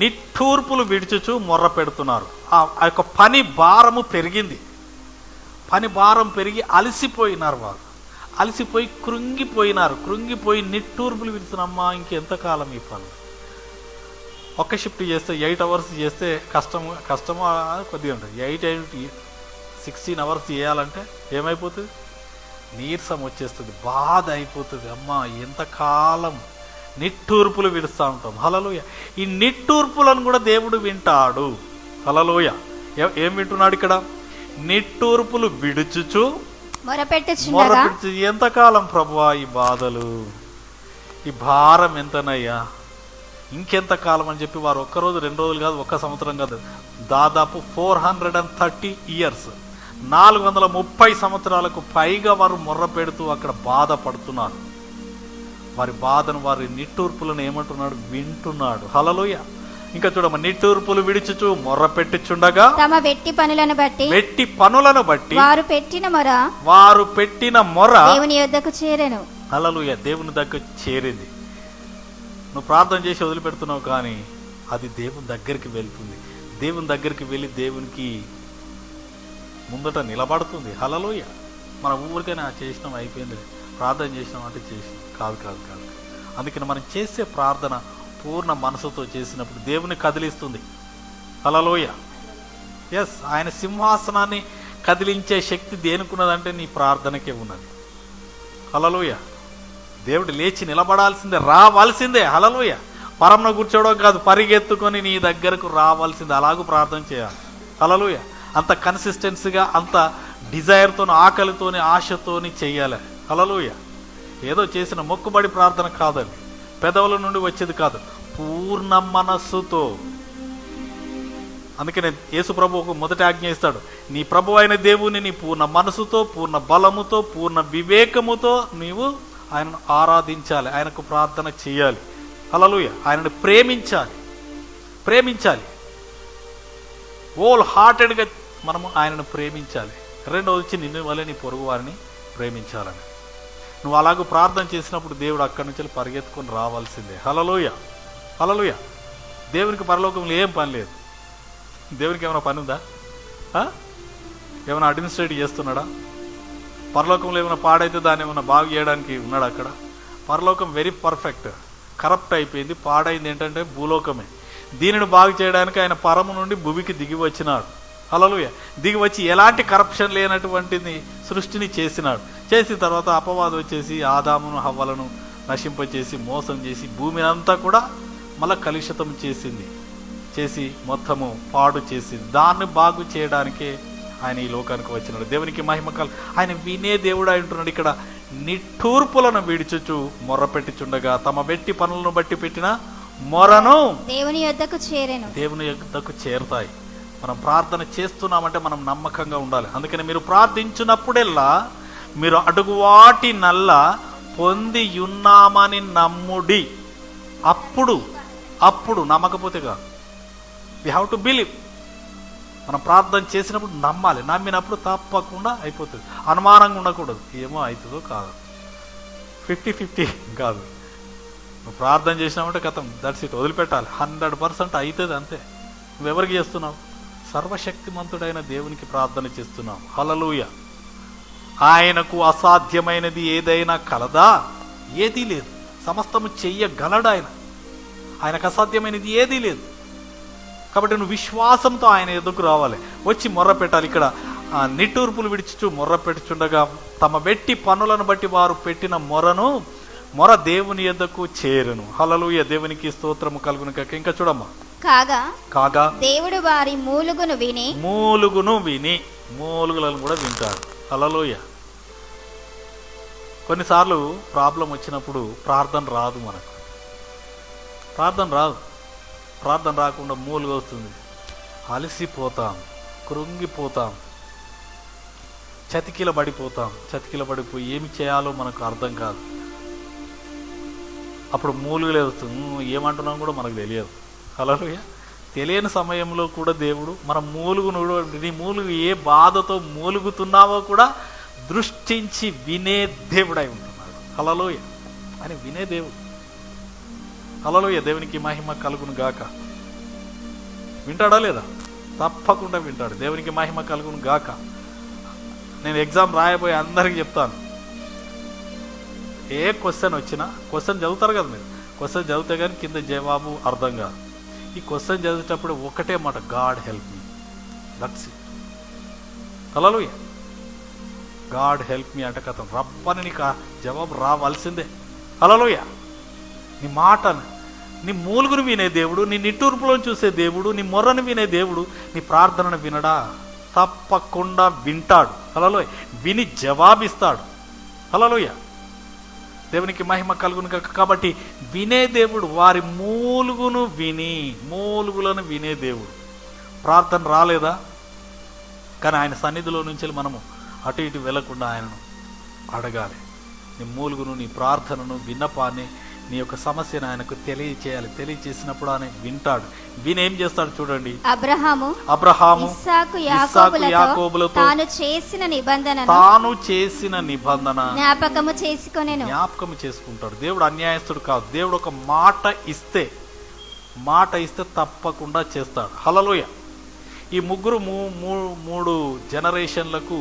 నిట్టూర్పులు విడుచుచు మొర్ర పెడుతున్నారు. ఆ యొక్క పని భారము పెరిగింది. పని భారం పెరిగి అలసిపోయినారు. వారు అలసిపోయి కృంగిపోయి నిట్టూర్పులు విడుతున్నామ్మా, ఇంకెంతకాలం ఈ పని. ఒక్క షిఫ్ట్ చేస్తే 8 అవర్స్ చేస్తే కష్టము కొద్దిగా ఉంటుంది. 16 అవర్స్ చేయాలంటే ఏమైపోతుంది, నీరసం వచ్చేస్తుంది, బాధ అయిపోతుంది. అమ్మా ఎంతకాలం నిట్టూర్పులు విడుస్తూ ఉంటాం. హల్లెలూయా. ఈ నిట్టూర్పులను కూడా దేవుడు వింటాడు. హల్లెలూయా. ఏం వింటున్నాడు ఇక్కడ? నిట్టూర్పులు విడుచుచు మొరపెట్టు. ఎంతకాలం ప్రభువా ఈ బాధలు, ఈ భారం ఎంతనయ్యా, ఇంకెంతకాలం అని చెప్పి వారు ఒక్కరోజు 2 రోజులు కాదు, 1 సంవత్సరం కాదు, దాదాపు 430 ఇయర్స్, 430 సంవత్సరాలకు పైగా వారు మొర్ర పెడుతూ అక్కడ బాధపడుతున్నారు. వారి బాధను, వారి నిట్టూర్పులను ఏమంటున్నాడు? వింటున్నాడు. హల్లెలూయా. ఇంకా చూడమ్మ, నిట్టూర్పులు విడిచుచు మొర్ర పెట్టుచుండగా తమ వెట్టి పనులను బట్టి వారు పెట్టిన మొర దేవుని యొద్దకు చేరెను. హల్లెలూయా. దేవుని దగ్గర చేరింది. నువ్వు ప్రార్థన చేసి వదిలిపెడుతున్నావు, కానీ అది దేవుని దగ్గరికి వెళ్తుంది. దేవుని దగ్గరికి వెళ్ళి దేవునికి ముందట నిలబడుతుంది. హల్లెలూయా. మన ఊరికైనా చేసినాం, అయిపోయింది, ప్రార్థన చేసినాం అంటే చేసినాం కాదు. అందుకని మనం చేసే ప్రార్థన పూర్ణ మనసుతో చేసినప్పుడు దేవుని కదిలిస్తుంది. హల్లెలూయా. ఎస్, ఆయన సింహాసనాన్ని కదిలించే శక్తి దేనికున్నదంటే నీ ప్రార్థనకే ఉన్నది. హల్లెలూయా. దేవుడు లేచి నిలబడాల్సిందే, రావాల్సిందే. హల్లెలూయా. పరమున కూర్చోవడం కాదు, పరిగెత్తుకొని నీ దగ్గరకు రావాల్సిందే. అలాగూ ప్రార్థన చేయాలి. హల్లెలూయా. అంత కన్సిస్టెన్సీగా, అంత డిజైర్తోని, ఆకలితోని, ఆశతోని చెయ్యాలి. హల్లెలూయా. ఏదో చేసిన మొక్కుబడి ప్రార్థన కాదండి, పెదవుల నుండి వచ్చేది కాదు, పూర్ణ మనస్సుతో. అందుకనే యేసు ప్రభు ఒక మొదటి ఆజ్ఞ ఇస్తాడు, నీ ప్రభు అయిన దేవుని నీ పూర్ణ మనసుతో, పూర్ణ బలముతో, పూర్ణ వివేకముతో నీవు ఆయనను ఆరాధించాలి, ఆయనకు ప్రార్థన చేయాలి. హల్లెలూయా. ఆయనను ప్రేమించాలి హోల్ హార్టెడ్గా మనము ఆయనను ప్రేమించాలి. రెండవది వచ్చి నిన్ను వల్లే నీ పొరుగు వారిని ప్రేమించాలని. నువ్వు అలాగూ ప్రార్థన చేసినప్పుడు దేవుడు అక్కడి నుంచి పరిగెత్తుకొని రావాల్సిందే. హల్లెలూయా. దేవునికి పరలోకంలో ఏం పని లేదు. దేవునికి ఏమైనా పని ఉందా? ఏమైనా అడ్మినిస్ట్రేట్ చేస్తున్నాడా? పరలోకంలో ఏమైనా పాడైతే దాన్ని ఏమైనా బాగు చేయడానికి ఉన్నాడా? అక్కడ పరలోకం వెరీ పర్ఫెక్ట్. కరప్ట్ అయిపోయింది, పాడైంది ఏంటంటే భూలోకమే. దీనిని బాగు చేయడానికి ఆయన పరము నుండి భూమికి దిగి వచ్చినాడు. హల్లెలూయా. దిగి వచ్చి ఎలాంటి కరప్షన్ లేనటువంటిది సృష్టిని చేసినాడు. చేసిన తర్వాత అపవాదం వచ్చేసి ఆదామును హవ్వలను నశింపచేసి మోసం చేసి భూమిని అంతా కూడా మళ్ళీ కలుషితం చేసి మొత్తము పాడు చేసింది. దాన్ని బాగు చేయడానికే ఆయన ఈ లోకానికి వచ్చినాడు. దేవునికి మహిమ ఆయన వినే దేవుడు అంటున్నాడు. ఇక్కడ నిట్టూర్పులను విడిచుచు మొర్ర పెట్టిచుండగా తమ వెట్టి పనులను బట్టి పెట్టిన మొరను దేవుని యొద్దకు చేరెను. దేవుని యొద్దకు చేరుతాయి. మనం ప్రార్థన చేస్తున్నామంటే మనం నమ్మకంగా ఉండాలి. అందుకని మీరు ప్రార్థించినప్పుడెల్లా మీరు అడుగు వాటి నల్ల పొంది ఉన్నామని నమ్ముడి. అప్పుడు నమ్మకపోతే కాదు. We have to believe. మనం ప్రార్థన చేసినప్పుడు నమ్మాలి. నమ్మినప్పుడు తప్పకుండా అయిపోతుంది. అనుమానంగా ఉండకూడదు, ఏమో అవుతుందో కాదు. 50-50 కాదు. నువ్వు ప్రార్థన చేసినామంటే కథం, దట్స్ ఇట్, వదిలిపెట్టాలి. 100% అవుతుంది అంతే. నువ్వెవరికి చేస్తున్నావు? సర్వశక్తిమంతుడైన దేవునికి ప్రార్థన చేస్తున్నావు. హల్లెలూయా. ఆయనకు అసాధ్యమైనది ఏదైనా కలదా? ఏదీ లేదు. సమస్తము చెయ్యగలడు ఆయన. ఆయనకు అసాధ్యమైనది ఏదీ లేదు. కాబట్టి నువ్వు విశ్వాసంతో ఆయన ఎదుకు రావాలి, వచ్చి మొర్ర పెట్టాలి. ఇక్కడ నిట్టూర్పులు విడిచుచు మొర్ర పెట్టుచుండగా తమ వెట్టి పనులను బట్టి వారు పెట్టిన మొర దేవుని ఎద్దకు చేరును. హల్లెలూయా. దేవునికి స్తోత్రము కలుగును కాక. ఇంకా చూడమ్మా. కాగా దేవుడు వారి మూలుగును విని మూలుగులను కూడా వింటాడు. హల్లెలూయా. కొన్నిసార్లు ప్రాబ్లం వచ్చినప్పుడు ప్రార్థన రాదు. మనకు ప్రార్థన రాకుండా మూలుగు వస్తుంది. అలసిపోతాం, కృంగిపోతాం, చతికిల పడిపోయి ఏమి చేయాలో మనకు అర్థం కాదు. అప్పుడు మూలుగులే వస్తుంది. ఏమంటున్నాం కూడా మనకు తెలియదు. హల్లెలూయా. తెలియని సమయంలో కూడా దేవుడు మన మూలుగును, నీ మూలుగు ఏ బాధతో మూలుగుతున్నావో కూడా దృష్టించి వినే దేవుడై ఉంటున్నాడు. హల్లెలూయా. అని వినే దేవుడు. హల్లెలూయా. దేవునికి మహిమ కలుగును గాక. వింటాడా లేదా? తప్పకుండా వింటాడు. దేవునికి మహిమ కలుగును గాక. నేను ఎగ్జామ్ రాయబోయే అందరికీ చెప్తాను, ఏ క్వశ్చన్ వచ్చినా, క్వశ్చన్ చదువుతారు కదా మీరు, క్వశ్చన్ చదివితే కానీ కింద జవాబు అర్థం కాదు. ఈ క్వశ్చన్ చదివేటప్పుడు ఒకటే మాట, God help me. That's it. Hallelujah. God help me అంటే కథ రబ్బని నీకు జవాబు రావాల్సిందే. హల్లెలూయా. నీ మాటను, నీ మూలుగును వినే దేవుడు, నీ నిట్టూర్పులను చూసే దేవుడు, నీ మొర్రను వినే దేవుడు నీ ప్రార్థనను వినడా? తప్పకుండా వింటాడు. హల్లెలూయా. విని జవాబిస్తాడు. హల్లెలూయా. దేవునికి మహిమ కలుగును కాక. కాబట్టి వినే దేవుడు, వారి మూలుగులను వినే దేవుడు. ప్రార్థన రాలేదా? కానీ ఆయన సన్నిధిలో నుంచి మనము అటు ఇటు వెళ్లకుండా ఆయనను అడగాలి. నీ మూలుగును, నీ ప్రార్థనను, విన్నపాన్ని, నీ యొక్క సమస్యను ఆయనకు తెలియచేయాలి. తెలియచేసినప్పుడు ఆయన వింటాడు. విని ఏం చేస్తాడు చూడండి. అబ్రహాము ఇస్సాకు యాకోబులతో తాను చేసిన నిబంధన జ్ఞాపకము చేసుకుంటాడు. దేవుడు అన్యాయస్తుడు కాదు. దేవుడు ఒక మాట ఇస్తే తప్పకుండా చేస్తాడు. హల్లెలూయా. ఈ ముగ్గురు మూడు జనరేషన్లకు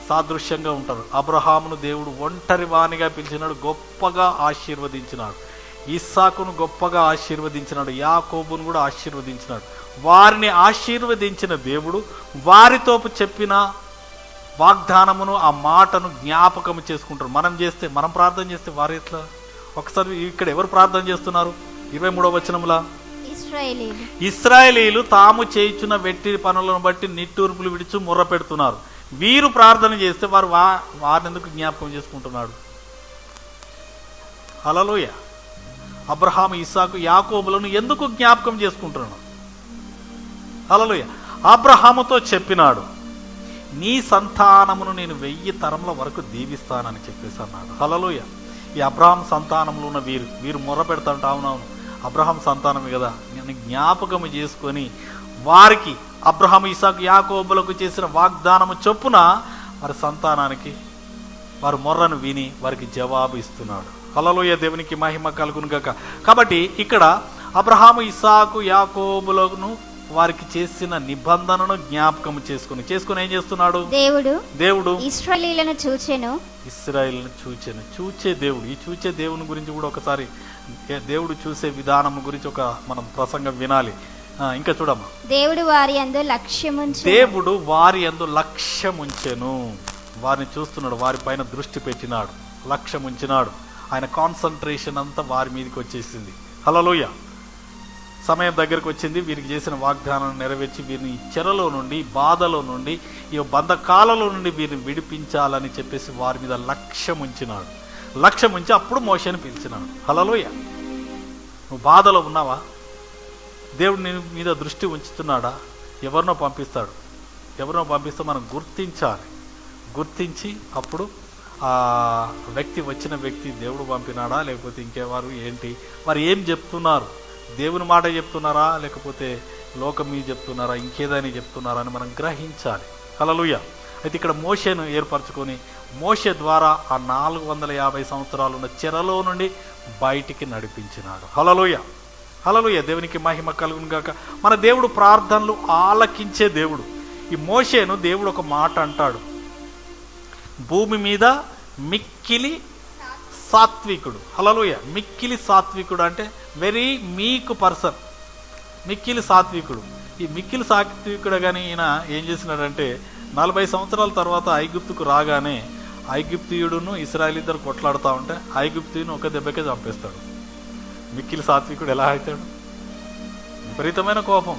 సాదృశ్యంగా ఉంటారు. అబ్రహామును దేవుడు ఒంటరి వానిగా పిలిచినాడు, గొప్పగా ఆశీర్వదించినాడు. ఇస్సాకును గొప్పగా ఆశీర్వదించినాడు. యాకోబును కూడా ఆశీర్వదించినాడు. వారిని ఆశీర్వదించిన దేవుడు వారితో చెప్పిన వాగ్దానమును, ఆ మాటను జ్ఞాపకము చేసుకుంటారు. మనం ప్రార్థన చేస్తే వారు ఎట్లా? ఒకసారి ఇక్కడ ఎవరు ప్రార్థన చేస్తున్నారు? 23వ వచనములా ఇశ్రాయేలీయులు తాము చేయుచున్న వెట్టి పనులను బట్టి నిట్టూర్పులు విడిచి మొర్ర పెడుతున్నారు. వీరు ప్రార్థన చేస్తే వారిని ఎందుకు జ్ఞాపకం చేసుకుంటున్నాడు? హల్లెలూయా. అబ్రహాము, ఇస్సాకు, యాకోబులను ఎందుకు జ్ఞాపకం చేసుకుంటున్నాడు? హల్లెలూయా. అబ్రహాముతో చెప్పినాడు, నీ సంతానమును నేను 1000 తరముల వరకు దీవిస్తానని చెప్పేసి అన్నాడు. హల్లెలూయా. ఈ అబ్రహాం సంతానంలో ఉన్న వీరు మొర్ర పెడతాంట. అవునవును, అబ్రహాం సంతానమే కదా. నేను జ్ఞాపకము చేసుకొని వారికి, అబ్రహాము, ఇస్సాకు, యాకోబులకు చేసిన వాగ్దానము చొప్పున వారి సంతానానికి వారి మొర్రను విని వారికి జవాబు ఇస్తున్నాడు. హల్లెలూయా. దేవునికి మహిమ కలుగును గాక. కాబట్టి ఇక్కడ అబ్రహాము, ఇస్సాకు, యాకోబులను వారికి చేసిన నిబంధనను జ్ఞాపకం చేసుకుని ఏం చేస్తున్నాడు? దేవుడు ఇశ్రాయేలును చూచెను. చూచే దేవుడు. ఈ చూచే దేవుని గురించి కూడా ఒకసారి, దేవుడు చూసే విధానం గురించి మనం ప్రసంగం వినాలి. ఇంకా చూడమ్మా. దేవుడు వారి యందు లక్ష్యముంచెను. వారిని చూస్తున్నాడు, వారి పైన దృష్టి పెట్టినాడు, లక్ష్యం ఉంచినాడు. ఆయన కాన్సన్ట్రేషన్ అంతా వారి మీదకి వచ్చేసింది. హల్లెలూయా. సమయం దగ్గరకు వచ్చింది, వీరికి చేసిన వాగ్దానం నెరవేర్చి వీరిని చెరలో నుండి, బాధలో నుండి, ఈ బంధకాలలో నుండి వీరిని విడిపించాలని చెప్పేసి వారి మీద లక్ష్యం ఉంచి అప్పుడు మోషేని పిలిచినాడు. హల్లెలూయా. నువ్వు బాధలో ఉన్నావా? దేవుడు నీ మీద దృష్టి ఉంచుతున్నాడా? ఎవరినో పంపిస్తే మనం గుర్తించి అప్పుడు ఆ వచ్చిన వ్యక్తి దేవుడు పంపినాడా లేకపోతే ఇంకెవరు ఏంటి, వారు ఏం చెప్తున్నారు, దేవుని మాట చెప్తున్నారా లేకపోతే లోకం మీద చెప్తున్నారా, ఇంకేదని చెప్తున్నారా అని మనం గ్రహించాలి. హల్లెలూయా. అయితే ఇక్కడ మోషేను ఏర్పరచుకొని మోషే ద్వారా ఆ 450 సంవత్సరాలు ఉన్న చెరలో నుండి బయటికి నడిపించినాడు. హల్లెలూయా. దేవునికి మహిమ కలుగును గాక. మన దేవుడు ప్రార్థనలు ఆలకించే దేవుడు. ఈ మోషేను దేవుడు ఒక మాట అంటాడు, భూమి మీద మిక్కిలి సాత్వికుడు. హల్లెలూయా. మిక్కిలి సాత్వికుడు అంటే వెరీ మీక్ పర్సన్, మిక్కిలి సాత్వికుడు. ఈ మిక్కిలి సాత్వికుడు కానీ ఈయన ఏం చేసినాడంటే 40 సంవత్సరాల తర్వాత ఐగుప్తుకు రాగానే ఐగుప్తీయుడును ఇశ్రాయేలు ఇద్దరు కొట్లాడుతూ ఉంటే ఐగుప్తీయుని ఒక దెబ్బకే చంపేస్తాడు. మిక్కిలి సాత్వికుడు ఎలా అవుతాడు? విపరీతమైన కోపం.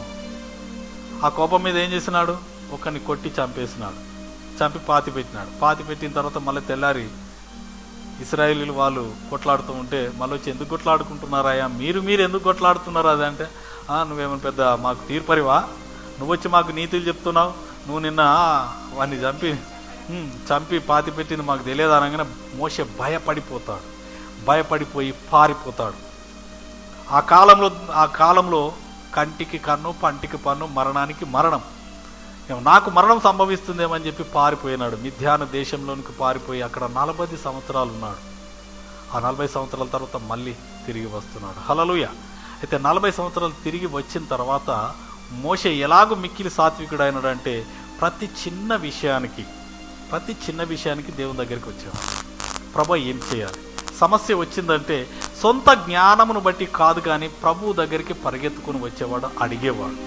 ఆ కోపం మీద ఏం చేసినాడు? ఒకరిని కొట్టి చంపి పాతి పెట్టిన తర్వాత మళ్ళీ తెల్లారి ఇశ్రాయేలీలు వాళ్ళు కొట్లాడుతూ ఉంటే మళ్ళీ వచ్చి ఎందుకు కొట్లాడుకుంటున్నారాయా, మీరు ఎందుకు కొట్లాడుతున్నారు అది అంటే, నువ్వేమైనా పెద్ద మాకు తీర్పరివా, నువ్వు వచ్చి మాకు నీతులు చెప్తున్నావు, నువ్వు నిన్న వాడిని చంపి పాతి పెట్టింది మాకు తెలియదు అనగానే మోషే భయపడిపోయి పారిపోతాడు. ఆ కాలంలో కంటికి కన్ను పంటికి పన్ను, మరణానికి మరణం. నాకు మరణం సంభవిస్తుందేమని చెప్పి పారిపోయినాడు. మిథ్యాను దేశంలోనికి పారిపోయి అక్కడ 40 సంవత్సరాలు ఉన్నాడు. ఆ 40 సంవత్సరాల తర్వాత మళ్ళీ తిరిగి వస్తున్నాడు. హల్లెలూయా. అయితే 40 సంవత్సరాలు తిరిగి వచ్చిన తర్వాత మోషే ఎలాగూ మిక్కిలి సాత్వికుడు అయినాడంటే ప్రతి చిన్న విషయానికి దేవుని దగ్గరికి వచ్చాడు. ప్రభు ఏం చేయాలి, సమస్య వచ్చిందంటే సొంత జ్ఞానమును బట్టి కాదు కానీ ప్రభువు దగ్గరికి పరిగెత్తుకుని వచ్చేవాడు, అడిగేవాడు.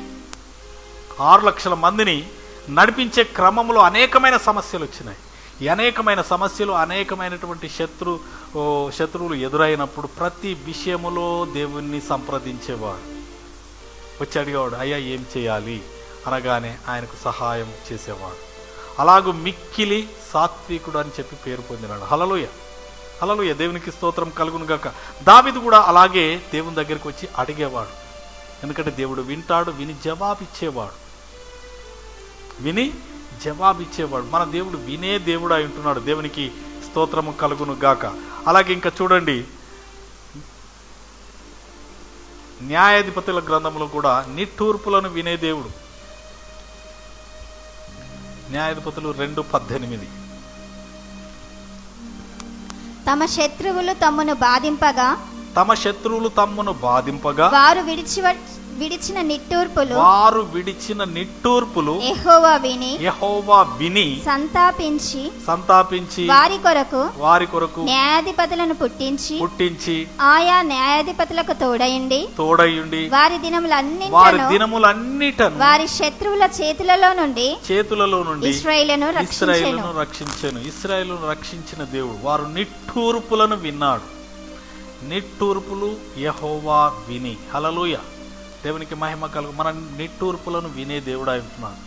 6 లక్షల మందిని నడిపించే క్రమంలో అనేకమైన సమస్యలు వచ్చినాయి. ఈ అనేకమైన సమస్యలు, అనేకమైనటువంటి శత్రువులు ఎదురైనప్పుడు ప్రతి విషయములో దేవుణ్ణి సంప్రదించేవాడు. వచ్చి అడిగేవాడు, అయ్యా ఏం చేయాలి అనగానే ఆయనకు సహాయం చేసేవాడు. అలాగూ మిక్కిలి సాత్వికుడు అని చెప్పి పేరు పొందినాడు. హల్లెలూయా. దేవునికి స్తోత్రం కలుగును గాక. దావీదు కూడా అలాగే దేవుని దగ్గరికి వచ్చి అడిగేవాడు. ఎందుకంటే దేవుడు వింటాడు, విని జవాబిచ్చేవాడు. మన దేవుడు వినే దేవుడు అయి ఉంటున్నాడు. దేవునికి స్తోత్రము కలుగును గాక. అలాగే ఇంకా చూడండి, న్యాయాధిపతుల గ్రంథంలో కూడా నిట్టూర్పులను వినే దేవుడు. న్యాయాధిపతులు 2:18 తమ శత్రువులు తమ్మును బాధింపగా వారు విడిచిన నిట్టూర్పులు యెహోవా విని సంతాపించి వారి కొరకు న్యాయాధిపతులను పుట్టించి ఆయా న్యాయాధిపతులకు తోడయుండి వారి దినములన్నిటను వారి శత్రువుల చేతులలో నుండి ఇశ్రాయేలును రక్షించెను. ఇశ్రాయేలును రక్షించిన దేవుడు. వారు నిట్టూర్పులను విన్నాడు. నిట్టూర్పులు యెహోవా విని. హల్లెలూయా. దేవునికి మహిమ కలుగు. మన నిట్టూర్పులను వినే దేవుడు అంటున్నాడు.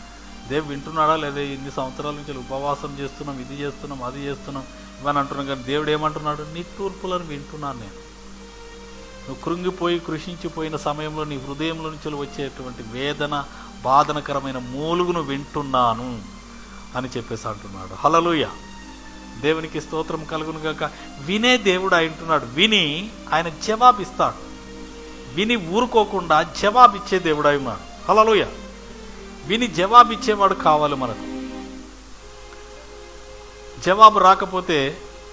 దేవుడు వింటున్నాడా లేదా? ఇన్ని సంవత్సరాల నుంచి ఉపవాసం చేస్తున్నాం, ఇది చేస్తున్నాం, అది చేస్తున్నాం ఇవన్నీ అంటున్నాం, కానీ దేవుడు ఏమంటున్నాడు? నిట్టూర్పులను వింటున్నాను నేను. నువ్వు కృంగిపోయి కృషించిపోయిన సమయంలో నీ హృదయంలో నుంచి వచ్చేటువంటి వేదన, బాధనకరమైన మూలుగును వింటున్నాను అని చెప్పేసి అంటున్నాడు. హల్లెలూయా. దేవునికి స్తోత్రం కలుగును గాక. వినే దేవుడు అంటున్నాడు. విని ఆయన జవాబిస్తాడు. విని ఊరుకోకుండా జవాబిచ్చే దేవుడు అయి ఉన్నాడు. హల్లెలూయా. విని జవాబిచ్చేవాడు కావాలి మనకు. జవాబు రాకపోతే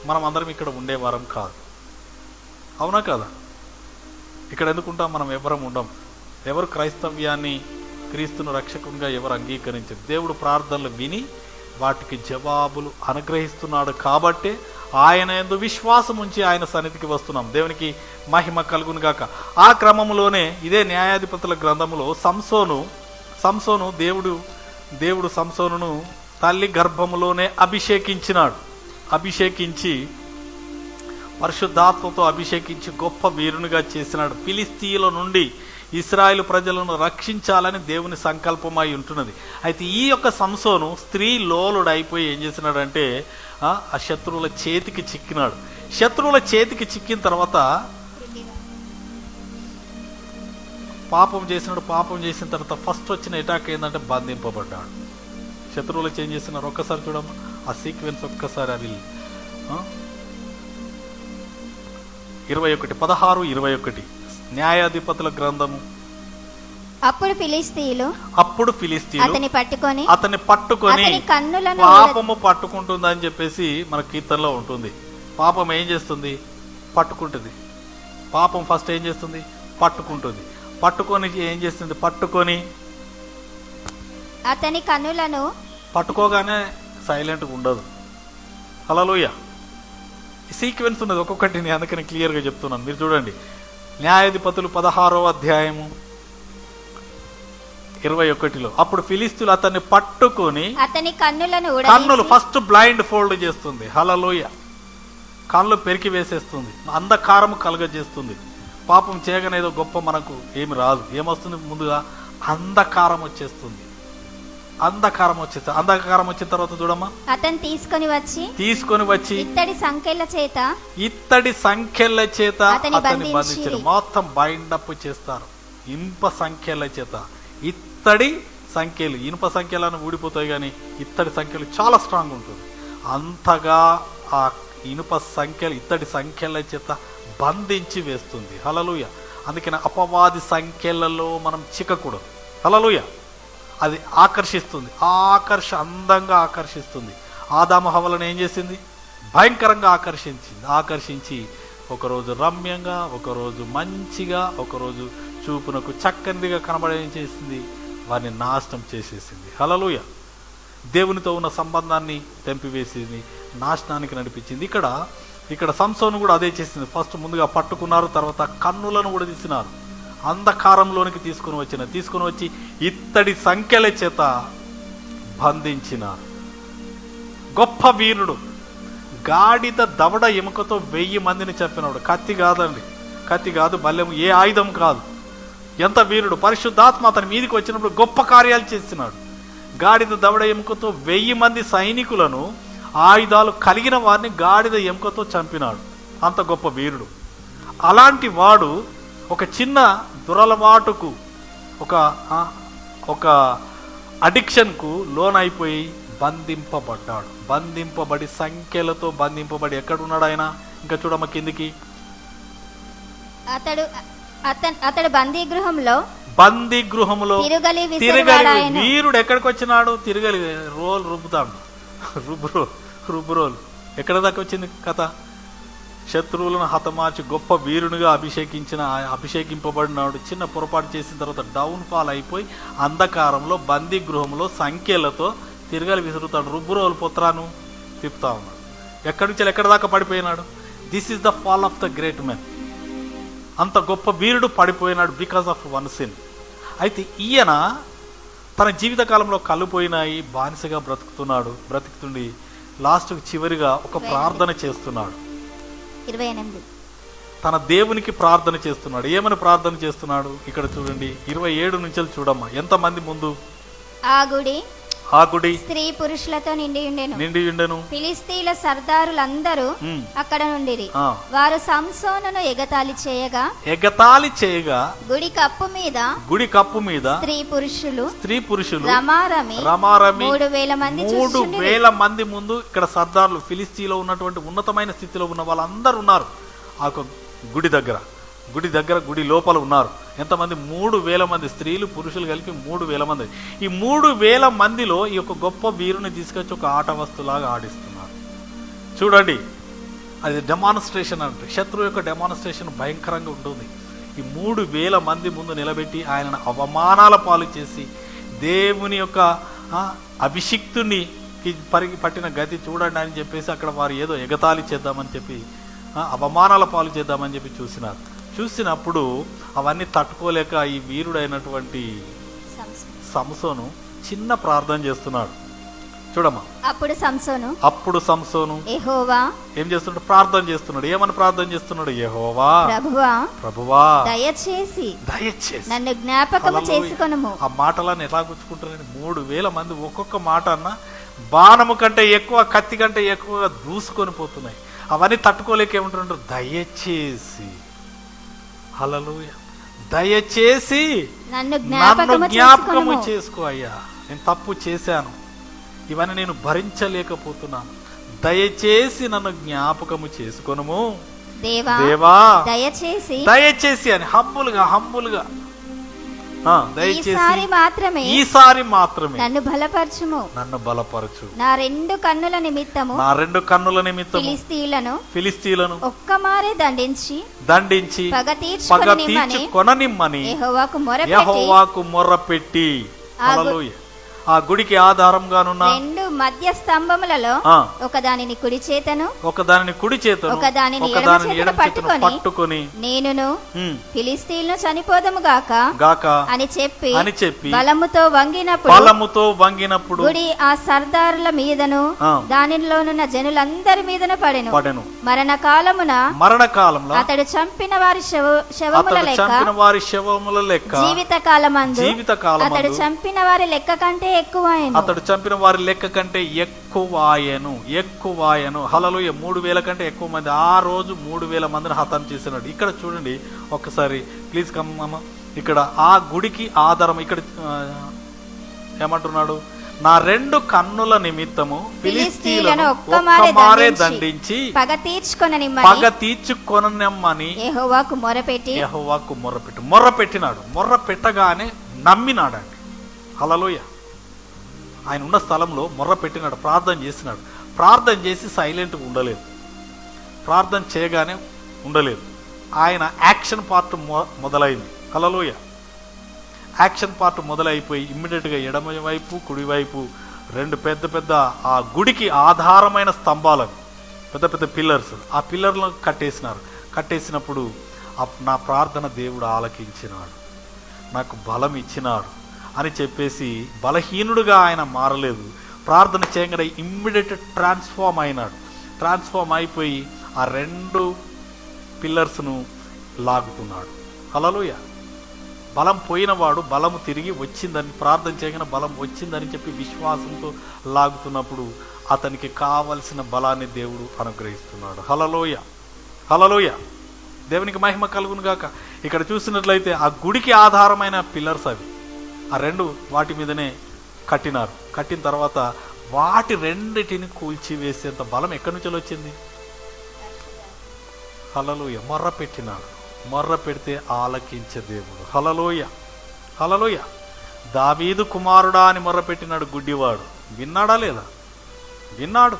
మనం అందరం ఇక్కడ ఉండేవారం కాదు. అవునా కదా? ఇక్కడ ఎందుకుంటాం? మనం ఎవరం ఉండం. ఎవరు క్రైస్తవ్యాన్ని, క్రీస్తును రక్షకునిగా ఎవరు అంగీకరించారు? దేవుడు ప్రార్థనలు విని వాటికి జవాబులు అనుగ్రహిస్తున్నాడు కాబట్టే ఆయన యందు విశ్వాసం ఉంచి ఆయన సన్నిధికి వస్తున్నాం. దేవునికి మహిమ కలుగును గాక. ఆ క్రమంలోనే ఇదే న్యాయాధిపతుల గ్రంథములో సంసోను దేవుడు సంసోనును తల్లి గర్భములోనే అభిషేకించి పరిశుద్ధాత్మతో అభిషేకించి గొప్ప వీరునిగా చేసినాడు. ఫిలిస్తీయుల నుండి ఇశ్రాయేలు ప్రజలను రక్షించాలని దేవుని సంకల్పమై ఉంటున్నది. అయితే ఈ యొక్క సంసోను స్త్రీ లోలుడు అయిపోయి ఏం చేసినాడంటే ఆ శత్రువుల చేతికి చిక్కినాడు. శత్రువుల చేతికి చిక్కిన తర్వాత పాపం చేసినాడు. పాపం చేసిన తర్వాత ఫస్ట్ వచ్చిన అటాక్ ఏంటంటే బంధింపబడ్డాడు. శత్రువులు చేంజ్ చేస్తున్నారు. ఒక్కసారి చూడమ్మా ఆ సీక్వెన్స్ ఒక్కసారి. అది 21 16 21 న్యాయాధిపతుల గ్రంథము. అప్పుడు ఫిలిష్తీయులు అతన్ని పట్టుకొని కన్నులను పాపము పట్టుకుంటుందని చెప్పేసి మన కీర్తనలో ఉంటుంది. పాపం ఏం చేస్తుంది? పట్టుకుంటుంది. పాపం ఫస్ట్ ఏం చేస్తుంది? పట్టుకుంటుంది. పట్టుకొని ఏం చేస్తుంది? అతని కన్నులను పట్టుకోగానే సైలెంట్గా ఉండదు. హల్లెలూయా. సీక్వెన్స్ ఉన్నది ఒక్కొక్కటి, నేను అందుకని క్లియర్గా చెప్తున్నాను. మీరు చూడండి, న్యాయాధిపతులు 16వ అధ్యాయము 21లో అప్పుడు ఫిలిష్తీయులు అతన్ని పట్టుకొని అతని కన్నులు ఫస్ట్ బ్లైండ్ ఫోల్డ్ చేస్తుంది. హల్లెలూయా. కళ్ళు పెరికి వేసేస్తుంది, అంధకారము కలుగజేస్తుంది. పాపం చేయగానే ఏదో గొప్ప మనకు ఏమి రాదు. ఏమొస్తుంది? ముందుగా అంధకారం వచ్చేస్తుంది. అంధకారం వచ్చిన తర్వాత చూడమ్మా, అతను తీసుకొని వచ్చి ఇత్తడి సంఖ్యల చేత అతన్ని బంధించారు. మొత్తం బైండప్ చేస్తారు ఇనుప సంఖ్యల చేత. ఇత్తడి సంఖ్యలు, ఇనుప సంఖ్యలను ఊడిపోతాయి, కానీ ఇత్తడి సంఖ్యలు చాలా స్ట్రాంగ్ ఉంటుంది. అంతగా ఆ ఇనుప సంఖ్యలు ఇత్తడి సంఖ్యల చేత బంధించి వేస్తుంది. హల్లెలూయా. అందుకని అపవాది సంఖ్యలలో మనం చిక్కకూడదు. హల్లెలూయా. అది ఆకర్షిస్తుంది, అందంగా ఆకర్షిస్తుంది. ఆదాము హవ్వలను ఏం చేసింది? భయంకరంగా ఆకర్షించి ఒకరోజు రమ్యంగా, ఒకరోజు మంచిగా, ఒకరోజు చూపునకు చక్కనిదిగా కనబడే చేసింది, వారిని నాశనం చేసేసింది. హల్లెలూయా. దేవునితో ఉన్న సంబంధాన్ని తెంపివేసింది, నాశనానికి నడిపించింది. ఇక్కడ సంసోను కూడా అదే చేసింది. ఫస్ట్ ముందుగా పట్టుకున్నారు, తర్వాత కన్నులను కూడా తీసినారు. అంధకారంలోనికి తీసుకుని వచ్చి ఇత్తడి సంఖ్యల చేత బంధించినారు. గొప్ప వీరుడు, గాడిద దవడ ఎముకతో 1000 మందిని చంపినాడు. కత్తి కాదు, బల్లెము, ఏ ఆయుధం కాదు. ఎంత వీరుడు! పరిశుద్ధాత్మ అతని మీదికి వచ్చినప్పుడు గొప్ప కార్యాలు చేస్తున్నాడు. గాడిద దవడ ఎముకతో 1000 మంది సైనికులను, ఆయుధాలు కలిగిన వారిని గాడిద ఎముకతో చంపినాడు. అంత గొప్ప వీరుడు. అలాంటి వాడు ఒక చిన్న దురలవాటుకు, ఒక అడిక్షన్కు లోనైపోయి బంధింపబడి సంఖ్యలతో బంధింపబడి ఎక్కడున్నాడు ఆయన? ఇంకా చూడమ్మ కిందికి. అతడు బందీ గృహంలో తిరగలి వీరుడు ఎక్కడికి వచ్చినాడు? తిరగలి రోల్ రుబ్బుతాడు. రుబ్బురోలు ఎక్కడ దాకా వచ్చింది కథ? శత్రువులను హతమార్చి గొప్ప వీరునిగా అభిషేకింపబడినాడు. చిన్న పొరపాటు చేసిన తర్వాత డౌన్ ఫాల్ అయిపోయి అంధకారంలో బందీ గృహంలో సంఖ్యలతో తిరగలి విసురుతాడు. రుబ్బురోలు పుత్రాను తిప్పుతా ఉన్నాడు. ఎక్కడి నుంచి ఎక్కడి దాకా పడిపోయినాడు? This is the fall of the great men. అంత గొప్ప వీరుడు పడిపోయినాడు బికాస్ ఆఫ్ వన్ సిన్. అయితే ఈయన తన జీవితకాలంలో కళ్ళుపోయినాయి, బానిసగా బ్రతుకుతుండి లాస్ట్కి చివరిగా ఒక ప్రార్థన చేస్తున్నాడు. 28 తన దేవునికి ప్రార్థన చేస్తున్నాడు. ఏమని ప్రార్థన చేస్తున్నాడు? ఇక్కడ చూడండి, 27 నుంచి చూడమ్మా. ఎంతమంది ముందు? ఆ గుడి స్త్రీ పురుషులతో నిండి ఉండెను. ఫిలిష్తీయుల సర్దారులందరూ అక్కడ నుండిరి. వారు సంసోనును ఎగతాళి చేయగా గుడి కప్పు మీద స్త్రీ పురుషులు రమారమి 3,000 మంది ముందు. ఇక్కడ సర్దారులు, ఫిలిష్తీలో ఉన్నటువంటి ఉన్నతమైన స్థితిలో ఉన్న వాళ్ళందరూ ఉన్నారు. ఆ గుడి దగ్గర గుడి లోపల ఉన్నారు. ఎంతమంది? 3,000 మంది, స్త్రీలు పురుషులు కలిపి 3,000 మంది. ఈ 3,000 మందిలో ఈ యొక్క గొప్ప వీరుని తీసుకొచ్చి ఒక ఆట వస్తులాగా ఆడిస్తున్నారు. చూడండి, అది డెమాన్స్ట్రేషన్ అంటే. శత్రువు యొక్క డెమాన్స్ట్రేషన్ భయంకరంగా ఉంటుంది. ఈ 3,000 మంది ముందు నిలబెట్టి ఆయనను అవమానాల పాలు చేసి, దేవుని యొక్క అభిషిక్తుని పట్టిన గతి చూడండి అని చెప్పేసి అక్కడ వారు ఏదో ఎగతాళి చేద్దామని చెప్పి, అవమానాల పాలు చేద్దామని చెప్పి చూసినప్పుడు అవన్నీ తట్టుకోలేక ఈ వీరుడైనటువంటి సంసోను చిన్న ప్రార్థన చేస్తున్నాడు. చూడమ్మా. అప్పుడు సంసోను యెహోవా ఏం చేస్తున్నాడు? ప్రార్థన చేస్తున్నాడు. ఏమని ప్రార్థన చేస్తున్నాడు? యెహోవా ప్రభువా దయచేసి నన్ను జ్ఞాపకము చేసుకొనుము. ఆ మాటలను ఎలా గుచ్చుకుంటున్నాడు? 3000 మంది ఒక్కొక్క మాట అన్న బాణము కంటే ఎక్కువ, కత్తి కంటే ఎక్కువగా దూసుకొని పోతున్నాయి. అవన్నీ తట్టుకోలేక ఏమంటున్నాడు? దయచేసి, హల్లెలూయా, దయచేసి నన్ను జ్ఞాపకము చేసుకో అయ్యా, నేను తప్పు చేశాను, ఇవన్నీ నేను భరించలేకపోతున్నాను, దయచేసి నన్ను జ్ఞాపకము చేసుకొనుము దేవా, దయచేసి అని హంబులుగా ఈసారి మాత్రమే నన్ను బలపరచు. నా రెండు కన్నుల నిమిత్తము ఫిలిస్తీయులను ఒక్కమారే దండించి పగ తీర్చుకొననిమ్మని యెహోవాకు మొర్రపెట్టి. హల్లెలూయా. ఆ గుడికి ఆధారంగానున్న రెండు మధ్య స్తంభములలో ఒకదానిని కుడి చేతను ఒకదానిని ఎడమ చేతను పట్టుకొని నేనును ఫిలిస్తీయులను చనిపోదము గాక అని చెప్పి బలముతో వంగినప్పుడు గుడి ఆ సర్దారుల మీదను దానిలోనున్న జనులందరి మీదను పడెను. మరణకాలమున అతడు చంపిన వారి శవముల లెక్క జీవితకాలమందు అతడు చంపిన వారి లెక్క కంటే అతడు చంపిన వారి లెక్క కంటే ఎక్కువాయను. హల్లెలూయా. 3000 కంటే ఎక్కువ మంది ఆ రోజు 3000 మందిని హతం చేసినాడు. ఇక్కడ చూడండి ఒక్కసారి ప్లీజ్ కమ్మమ్మ. ఇక్కడ ఆ గుడికి ఆధారం ఇక్కడ ఏమంటున్నాడు? నా రెండు కన్నుల నిమిత్తము ఫిలిస్తీయులను ఒక్కమారే దండించి పగ తీర్చుకొననిమ్మని యెహోవాకు మొర్రపెట్టినాడు. మొర్రపెట్టగానే నమ్మినాడండి. హల్లెలూయా. ఆయన ఉన్న స్థలంలో మొర్ర పెట్టినాడు, ప్రార్థన చేసినాడు. ప్రార్థన చేసి సైలెంట్గా ఉండలేదు, ప్రార్థన చేయగానే ఉండలేదు. ఆయన యాక్షన్ పార్ట్ మొదలైంది. హల్లెలూయా. యాక్షన్ పార్ట్ మొదలైపోయి ఇమ్మీడియట్గా ఎడమ వైపు కుడివైపు రెండు పెద్ద ఆ గుడికి ఆధారమైన స్తంభాలను, పెద్ద పిల్లర్స్, ఆ పిల్లర్లను కట్టేసినప్పుడు నా ప్రార్థన దేవుడు ఆలకించినాడు, నాకు బలం ఇచ్చినాడు అని చెప్పేసి బలహీనుడుగా ఆయన మారలేదు. ప్రార్థన చేయగానే ఇమ్మీడియట్ ట్రాన్స్ఫార్మ్ అయిపోయి ఆ రెండు పిల్లర్స్ను లాగుతున్నాడు. హల్లెలూయా. బలం పోయినవాడు బలము తిరిగి వచ్చిందని, ప్రార్థన చేయగానే బలం వచ్చిందని చెప్పి విశ్వాసంతో లాగుతున్నప్పుడు అతనికి కావలసిన బలాన్ని దేవుడు అనుగ్రహిస్తున్నాడు. హల్లెలూయా. హల్లెలూయా. దేవునికి మహిమ కలుగును గాక. ఇక్కడ చూసినట్లయితే ఆ గుడికి ఆధారమైన పిల్లర్స్ అవి, ఆ రెండు వాటి మీదనే కట్టినారు. కట్టిన తర్వాత వాటి రెండిటిని కూల్చివేసేంత బలం ఎక్కడి నుంచి వచ్చింది? హల్లెలూయా. మొర్ర పెట్టినాడు. మొర్ర పెడితే ఆలకించే దేవుడు. హల్లెలూయా. హల్లెలూయా. దావీదు కుమారుడా అని మొర్ర పెట్టినాడు గుడ్డివాడు. విన్నాడా లేదా? విన్నాడు.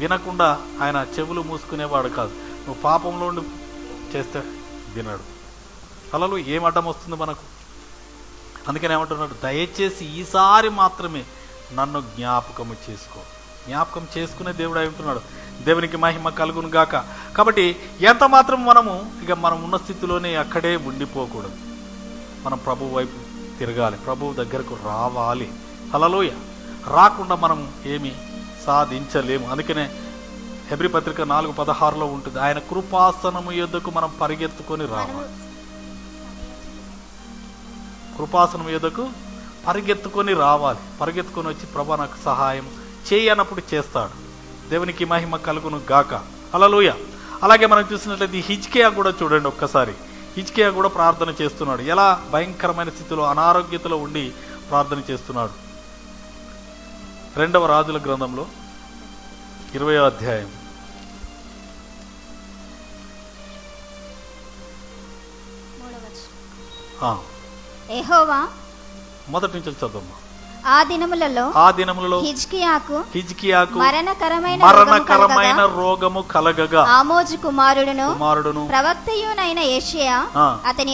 వినకుండా ఆయన చెవులు మూసుకునేవాడు కాదు. నువ్వు పాపంలో ఉండి చేస్తే వినడు. హల్లెలూయా. ఏం అడ్డం వస్తుంది మనకు? అందుకని ఏమంటున్నాడు? దయచేసి ఈసారి మాత్రమే నన్ను జ్ఞాపకం చేసుకునే దేవుడు అయి ఉంటున్నాడు. దేవునికి మహిమ కలుగును గాక. కాబట్టి ఎంత మాత్రం మనం ఉన్న స్థితిలోనే అక్కడే ఉండిపోకూడదు. మనం ప్రభు వైపు తిరగాలి, ప్రభు దగ్గరకు రావాలి. హల్లెలూయా. రాకుండా మనం ఏమి సాధించలేము. అందుకనే హెబ్రీ పత్రిక 4:16 ఉంటుంది, ఆయన కృపాసనము యొద్దకు మనం పరిగెత్తుకొని రావాలి. కృపాసనం యొద్దకు పరిగెత్తుకొని వచ్చి ప్రభు నాకు సహాయం చేయి అన్నప్పుడు చేస్తాడు. దేవునికి మహిమ కలుగును గాక. హల్లెలూయా. అలాగే మనం చూసినట్లయితే హిజ్కియా కూడా చూడండి ఒక్కసారి. హిజ్కియా కూడా ప్రార్థన చేస్తున్నాడు. ఎలా భయంకరమైన స్థితిలో అనారోగ్యతలో ఉండి ప్రార్థన చేస్తున్నాడు. 2వ రాజుల గ్రంథంలో 20వ అధ్యాయం యెహోవా మొదటి నుంచి చదువు. ఆ దినములలో హిజ్కియాకు మరణకరమైన రోగము కలగగా ఆమోజు కుమారుడును ప్రవక్తయునైన యెషయా అతని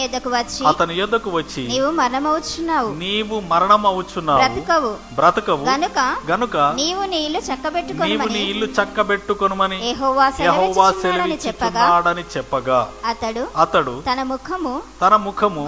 యొద్దకు వచ్చి నీవు మరణమవుచున్నావు, బ్రతకవు గనుక నీవు నీ ఇల్లు చక్కబెట్టుకొనుమని యెహోవా సెలవిచ్చుచున్నాడని చెప్పగా అతడు తన ముఖము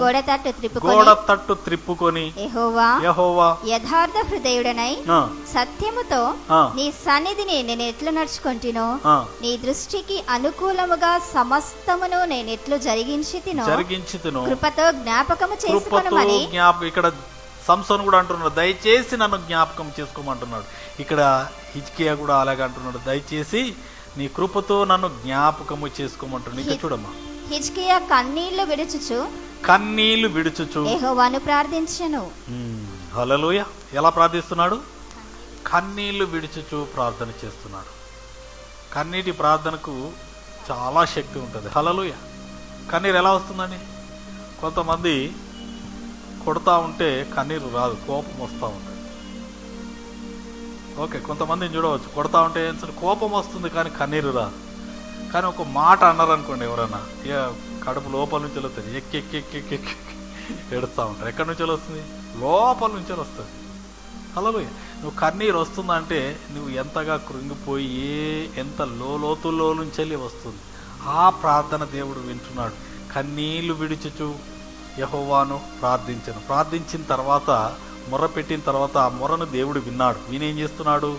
గోడ తట్టు త్రిప్పుకొని యెహోవా యథార్థ హృదయుడనై ఆ, సత్యముతో ఆ. నీ సన్నిధిని నేను ఎట్లు నడుచుకుంటునో ఆ. నీ దృష్టికి అనుకూలముగా సమస్తమును నేను ఎట్లు జరిగించుతును కృపతో జ్ఞాపకము కృపతో చేసుకొనుమని. ఇక్కడ సంసోను కూడా అంటున్నాడు, దయచేసి నన్ను జ్ఞాపకం చేసుకోమంటున్నాడు. ఇక్కడ హిజ్కియా కూడా అలాగే అంటున్నాడు, దయచేసి నీ కృపతో నన్ను జ్ఞాపకము చేసుకోమంటున్నాడు. ఇక చూడమ్మా, హిజ్కియా కన్నీళ్లు విడుచుచు కన్నీళ్లు విడుచుచు యెహోవాను ప్రార్థించెను. హల్లెలూయా. ఎలా ప్రార్థిస్తున్నాడు? కన్నీళ్లు విడుచుచు ప్రార్థన చేస్తున్నాడు. కన్నీటి ప్రార్థనకు చాలా శక్తి ఉంటుంది. హల్లెలూయా. కన్నీరు ఎలా వస్తుందని, కొంతమంది కొడతా ఉంటే కన్నీరు రాదు, కోపం వస్తూ ఉంటుంది. ఓకే, కొంతమందిని చూడవచ్చు, కొడతా ఉంటే కోపం వస్తుంది కానీ కన్నీరు రాదు. కానీ ఒక మాట అన్నారు అనుకోండి ఎవరన్నా, కడుపు లోపల నుంచి వస్తుంది, ఎక్కి ఏడుస్తూ ఉంటారు. ఎక్కడి నుంచి వస్తుంది? లోపల నుంచి వస్తుంది. హల్లెలూయా. నువ్వు కన్నీరు వస్తుందంటే నువ్వు ఎంతగా కృంగిపోయి ఎంత లోతుల్లో నుంచి వెళ్ళి వస్తుంది. ఆ ప్రార్థన దేవుడు వింటున్నాడు. కన్నీళ్లు విడిచుచు యెహోవాను ప్రార్థించను. ప్రార్థించిన తర్వాత, మొర్ర పెట్టిన తర్వాత ఆ మొర్రను దేవుడు విన్నాడు. వినేం చేస్తున్నాడు?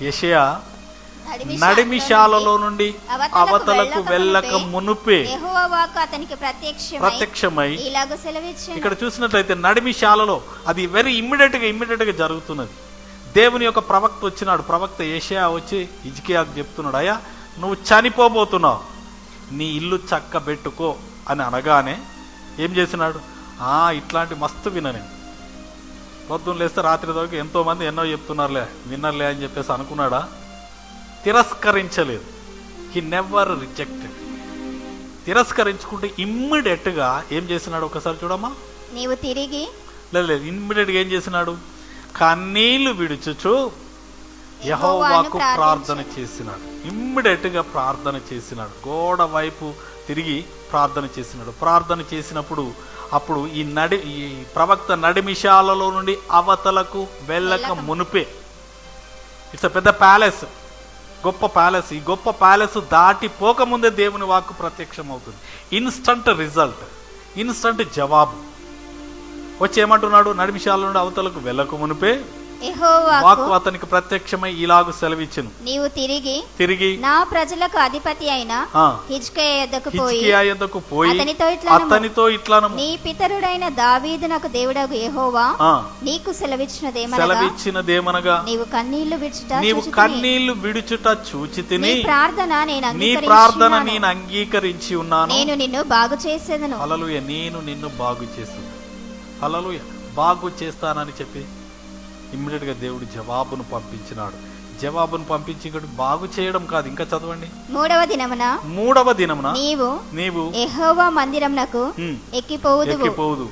యెషయా నడిమిషాలలో నుండి అవతలకు వెళ్ళక మునుపే యెహోవా వాక్కు అతనికి ప్రత్యక్షమై ఇలాగ సెలవిచ్చెను. ఇక్కడ చూసినట్లయితే నడిమిషాలలో అది వెరీ ఇమ్మీడియట్ గా జరుగుతున్నది. దేవుని యొక్క ప్రవక్త వచ్చినాడు. ప్రవక్త యెషయా వచ్చి హిజ్కియాకు చెప్తున్నాడు, అయ్యా నువ్వు చనిపోబోతున్నావు, నీ ఇల్లు చక్కబెట్టుకో అని అనగానే ఏం చేసినాడు? ఇట్లాంటి మస్తు వినని పొద్దున్న లేస్తే రాత్రి దాకా ఎంతో మంది ఎన్నో చెప్తున్నారులే, విన్నర్లే అని చెప్పేసి అనుకున్నాడా? తిరస్కరించలేదు. He never rejected. తిరస్కరించుకుంటే ఇమ్మీడియట్గా ఏం చేసినాడు? ఒకసారి చూడమ్మా. నీవు తిరిగి లేదు, ఇమ్మీడియట్గా ఏం చేసినాడు? కన్నీళ్లు విడుచుచు యెహోవాకు ప్రార్థన చేసినాడు. ఇమ్మీడియట్గా ప్రార్థన చేసినాడు. గోడ వైపు తిరిగి ప్రార్థన చేసినాడు. ప్రార్థన చేసినప్పుడు అప్పుడు ఈ ప్రవక్త నడిమిషాలలో నుండి అవతలకు వెళ్ళక మునుపే, ఇట్స్ పెద్ద ప్యాలెస్, గొప్ప ప్యాలెస్. ఈ గొప్ప ప్యాలెస్ దాటిపోకముందే దేవుని వాక్కు ప్రత్యక్షం అవుతుంది. ఇన్స్టంట్ రిజల్ట్, ఇన్స్టంట్ జవాబు. వచ్చి ఏమంటున్నాడు? నడిమిషాల నుండి అవతలకు వెళ్ళక మునిపే వాక్కు అతనికి ప్రత్యక్షమై ఇలాగు సెలవిచ్చెను, నీవు తిరిగి నా ప్రజలకు అధిపతి అయిన హిజ్కియా యొద్దకు పోయి అతనితో ఇట్లనము, నీ పితరుడైన దావీదు నాకు దేవుడగు యెహోవా నీకు సెలవిచ్చినదేమనగా నీవు కన్నీళ్లు విడుచుట చూచితిని, నీ ప్రార్థన నేను అంగీకరించి ఉన్నాను, నేను నిన్ను బాగు చేసేదను. హల్లెలూయా. నేను నిన్ను బాగు చేస్తాను. హల్లెలూయా. బాగు చేస్తానని చెప్పి ఇమ్మీడియట్గా దేవుడు జవాబును పంపించినాడు. జవాబును పంపించి ఇక్కడ బాగు చేయడం కాదు, ఇంకా చదవండి. మూడవ దినమున నీవు యెహోవా మందిరమునకు ఎక్కిపోవుదు,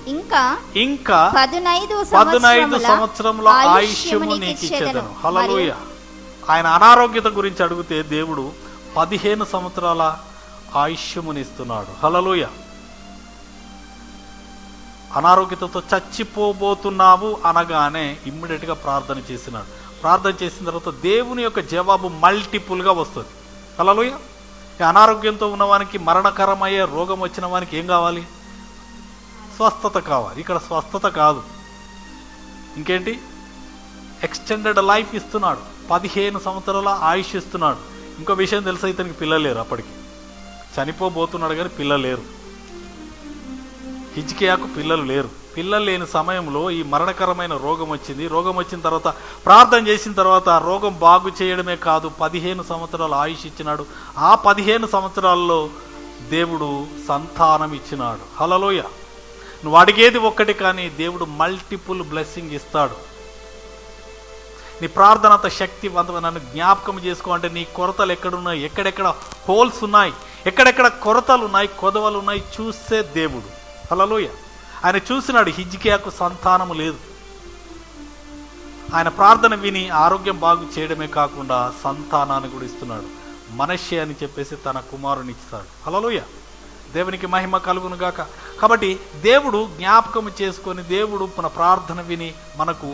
ఇంకా 15 సంవత్సరముల ఆయుష్యము నీకు ఇచ్చేదను. హల్లెలూయా. ఆయన అనారోగ్యత గురించి అడిగితే దేవుడు 15 సంవత్సరాల ఆయుష్యమునిస్తున్నాడు. హల్లెలూయా. అనారోగ్యతతో చచ్చిపోబోతున్నావు అనగానే ఇమ్మీడియట్గా ప్రార్థన చేసినాడు. ప్రార్థన చేసిన తర్వాత దేవుని యొక్క జవాబు మల్టిపుల్గా వస్తుంది. హల్లెలూయా. అనారోగ్యంతో ఉన్నవానికి, మరణకరమయ్యే రోగం వచ్చిన వానికి ఏం కావాలి? స్వస్థత కావాలి. ఇక్కడ స్వస్థత కాదు, ఇంకేంటి? ఎక్స్టెండెడ్ లైఫ్ ఇస్తున్నాడు. 15 సంవత్సరాల ఆయుష్ ఇస్తున్నాడు. ఇంకో విషయం తెలుసా, ఇతనికి పిల్లలు లేరు. అప్పటికి చనిపోబోతున్నాడు కానీ పిల్లలు లేరు. హిజ్కియాకు పిల్లలు లేరు. పిల్లలు లేని సమయంలో ఈ మరణకరమైన రోగం వచ్చింది. రోగం వచ్చిన తర్వాత ప్రార్థన చేసిన తర్వాత రోగం బాగు చేయడమే కాదు, 15 సంవత్సరాలు ఆయుష్ ఇచ్చినాడు. ఆ 15 సంవత్సరాల్లో దేవుడు సంతానం ఇచ్చినాడు. హల్లెలూయా. నువ్వు అడిగేది ఒక్కటి కానీ దేవుడు మల్టిపుల్ బ్లెస్సింగ్ ఇస్తాడు. నీ ప్రార్థన అంత శక్తివంతమైన, నన్ను జ్ఞాపకం చేసుకో అంటే నీ కొరతలు ఎక్కడున్నాయి, ఎక్కడెక్కడ హోల్స్ ఉన్నాయి, ఎక్కడెక్కడ కొరతలు ఉన్నాయి, కొదవలు ఉన్నాయి చూసే దేవుడు. హల్లెలూయా. ఆయన చూసినాడు. హిజ్కియాకు సంతానము లేదు. ఆయన ప్రార్థన విని ఆరోగ్యం బాగు చేయడమే కాకుండా సంతానాన్ని కూడా ఇస్తున్నాడు. మనష్షే అని చెప్పేసి తన కుమారుని ఇస్తాడు. హల్లెలూయా. దేవునికి మహిమ కలుగును గాక. కాబట్టి దేవుడు జ్ఞాపకం చేసుకొని, దేవుడు మన ప్రార్థన విని మనకు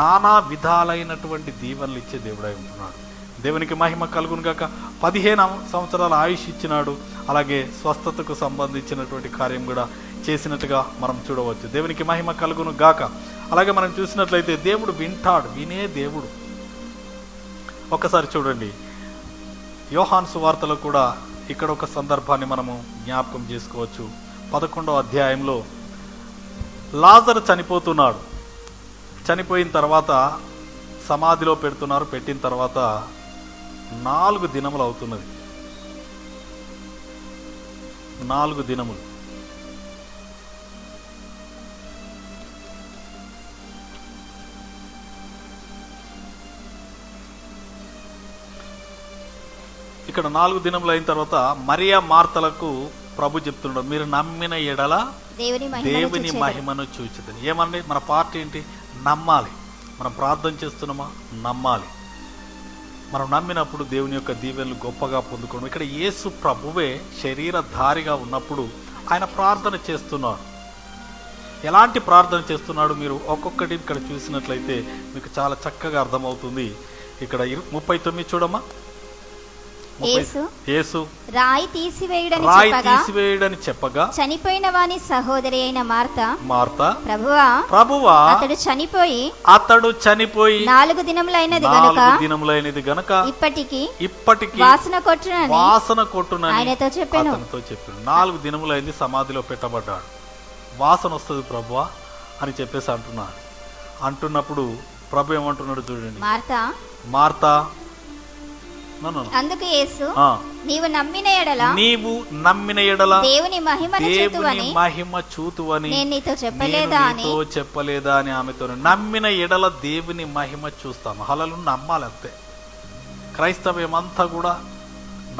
నానా విధాలైనటువంటి దీవెనలు ఇచ్చే దేవుడై ఉంటున్నాడు. దేవునికి మహిమ కలుగును గాక. 15 సంవత్సరాల ఆయుష్ ఇచ్చినాడు. అలాగే స్వస్థతకు సంబంధించినటువంటి కార్యం కూడా చేసినట్టుగా మనం చూడవచ్చు. దేవునికి మహిమ కలుగును గాక. అలాగే మనం చూసినట్లయితే దేవుడు వింటాడు, వినే దేవుడు. ఒకసారి చూడండి, యోహాను సువార్తలో కూడా ఇక్కడ ఒక సందర్భాన్ని మనము జ్ఞాపకం చేసుకోవచ్చు. 11వ అధ్యాయంలో లాజరు చనిపోతున్నాడు. చనిపోయిన తర్వాత సమాధిలో పెడుతున్నారు. పెట్టిన తర్వాత 4 దినములు అవుతున్నది. 4 దినములు. ఇక్కడ 4 దినములు అయిన తర్వాత మరియా మార్తలకు ప్రభు చెప్తున్నాడు, మీరు నమ్మిన ఎడల దేవుని మహిమను చూచుదని. ఏమండి, మన పార్టీ ఏంటి? నమ్మాలి. మనం ప్రార్థన చేస్తున్నామా? నమ్మాలి. మనం నమ్మినప్పుడు దేవుని యొక్క దీవెనలు గొప్పగా పొందుకోవడం. ఇక్కడ యేసు ప్రభువే శరీరధారిగా ఉన్నప్పుడు ఆయన ప్రార్థన చేస్తున్నాడు. ఎలాంటి ప్రార్థన చేస్తున్నాడు మీరు ఒక్కొక్కటి ఇక్కడ చూసినట్లయితే మీకు చాలా చక్కగా అర్థమవుతుంది. ఇక్కడ 39 చూడమ్మా. యేసు రాయి తీసివేయడని చెప్పగా చనిపోయిన వాని సహోదరి అయిన మార్త ప్రభువా అతడు చనిపోయి 4 దినములైనది గనుక ఇప్పటికి వాసన కొట్టునని ఆయనతో చెప్పాను. 4 దినములైంది సమాధిలో పెట్టబడ్డాడు. వాసన వస్తుంది ప్రభువా అని చెప్పేసి అంటున్నప్పుడు ప్రభు ఏమంటున్నాడు చూడండి, మార్తా అందుకు యేసు నీవు నమ్మిన ఎడల దేవుని మహిమ చూతువని నేను నీతో చెప్పలేదా అని ఆమెతో. నమ్మిన ఎడల దేవుని మహిమ చూస్తాము. హల్లెలూయా. నమ్మాలి అంతే. క్రైస్తవ్యం అంతా కూడా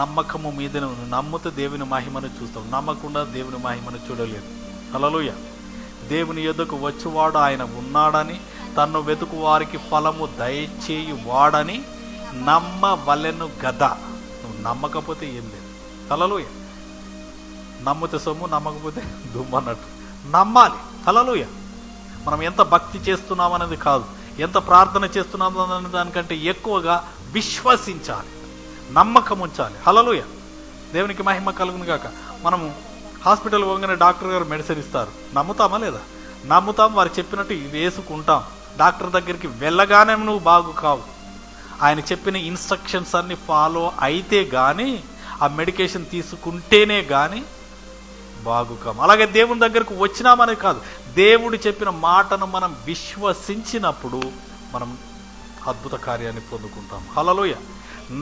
నమ్మకము మీదనే ఉంది. నమ్ముతూ దేవుని మహిమను చూస్తాం, నమ్మకుండా దేవుని మహిమను చూడలేదు. హల్లెలూయా. దేవుని యొద్దకు వచ్చువాడు ఆయన ఉన్నాడని, తన్ను వెతుకు వారికి ఫలము దయచేయు వాడని నమ్మవలెను గదా. నువ్వు నమ్మకపోతే ఏం లేదు. హల్లెలూయా. నమ్మితే సొమ్ము, నమ్మకపోతే దుమ్ము అన్నట్టు. నమ్మాలి. హల్లెలూయా. మనం ఎంత భక్తి చేస్తున్నామనేది కాదు, ఎంత ప్రార్థన చేస్తున్నామనే దానికంటే ఎక్కువగా విశ్వసించాలి, నమ్మకం ఉంచాలి. హల్లెలూయా. దేవునికి మహిమ కలుగును గాక. మనము హాస్పిటల్ పోగానే డాక్టర్ గారు మెడిసిన్ ఇస్తారు, నమ్ముతామా లేదా? నమ్ముతాం. వారు చెప్పినట్టు వేసుకుంటాం. డాక్టర్ దగ్గరికి వెళ్ళగానే నువ్వు బాగు కావు. ఆయన చెప్పిన ఇన్స్ట్రక్షన్స్ అన్ని ఫాలో అయితే కానీ, ఆ మెడికేషన్ తీసుకుంటేనే కానీ బాగు కాము. అలాగే దేవుని దగ్గరకు వచ్చినామనే కాదు, దేవుడు చెప్పిన మాటను మనం విశ్వసించినప్పుడు మనం అద్భుత కార్యాన్ని పొందుకుంటాం. హల్లెలూయా.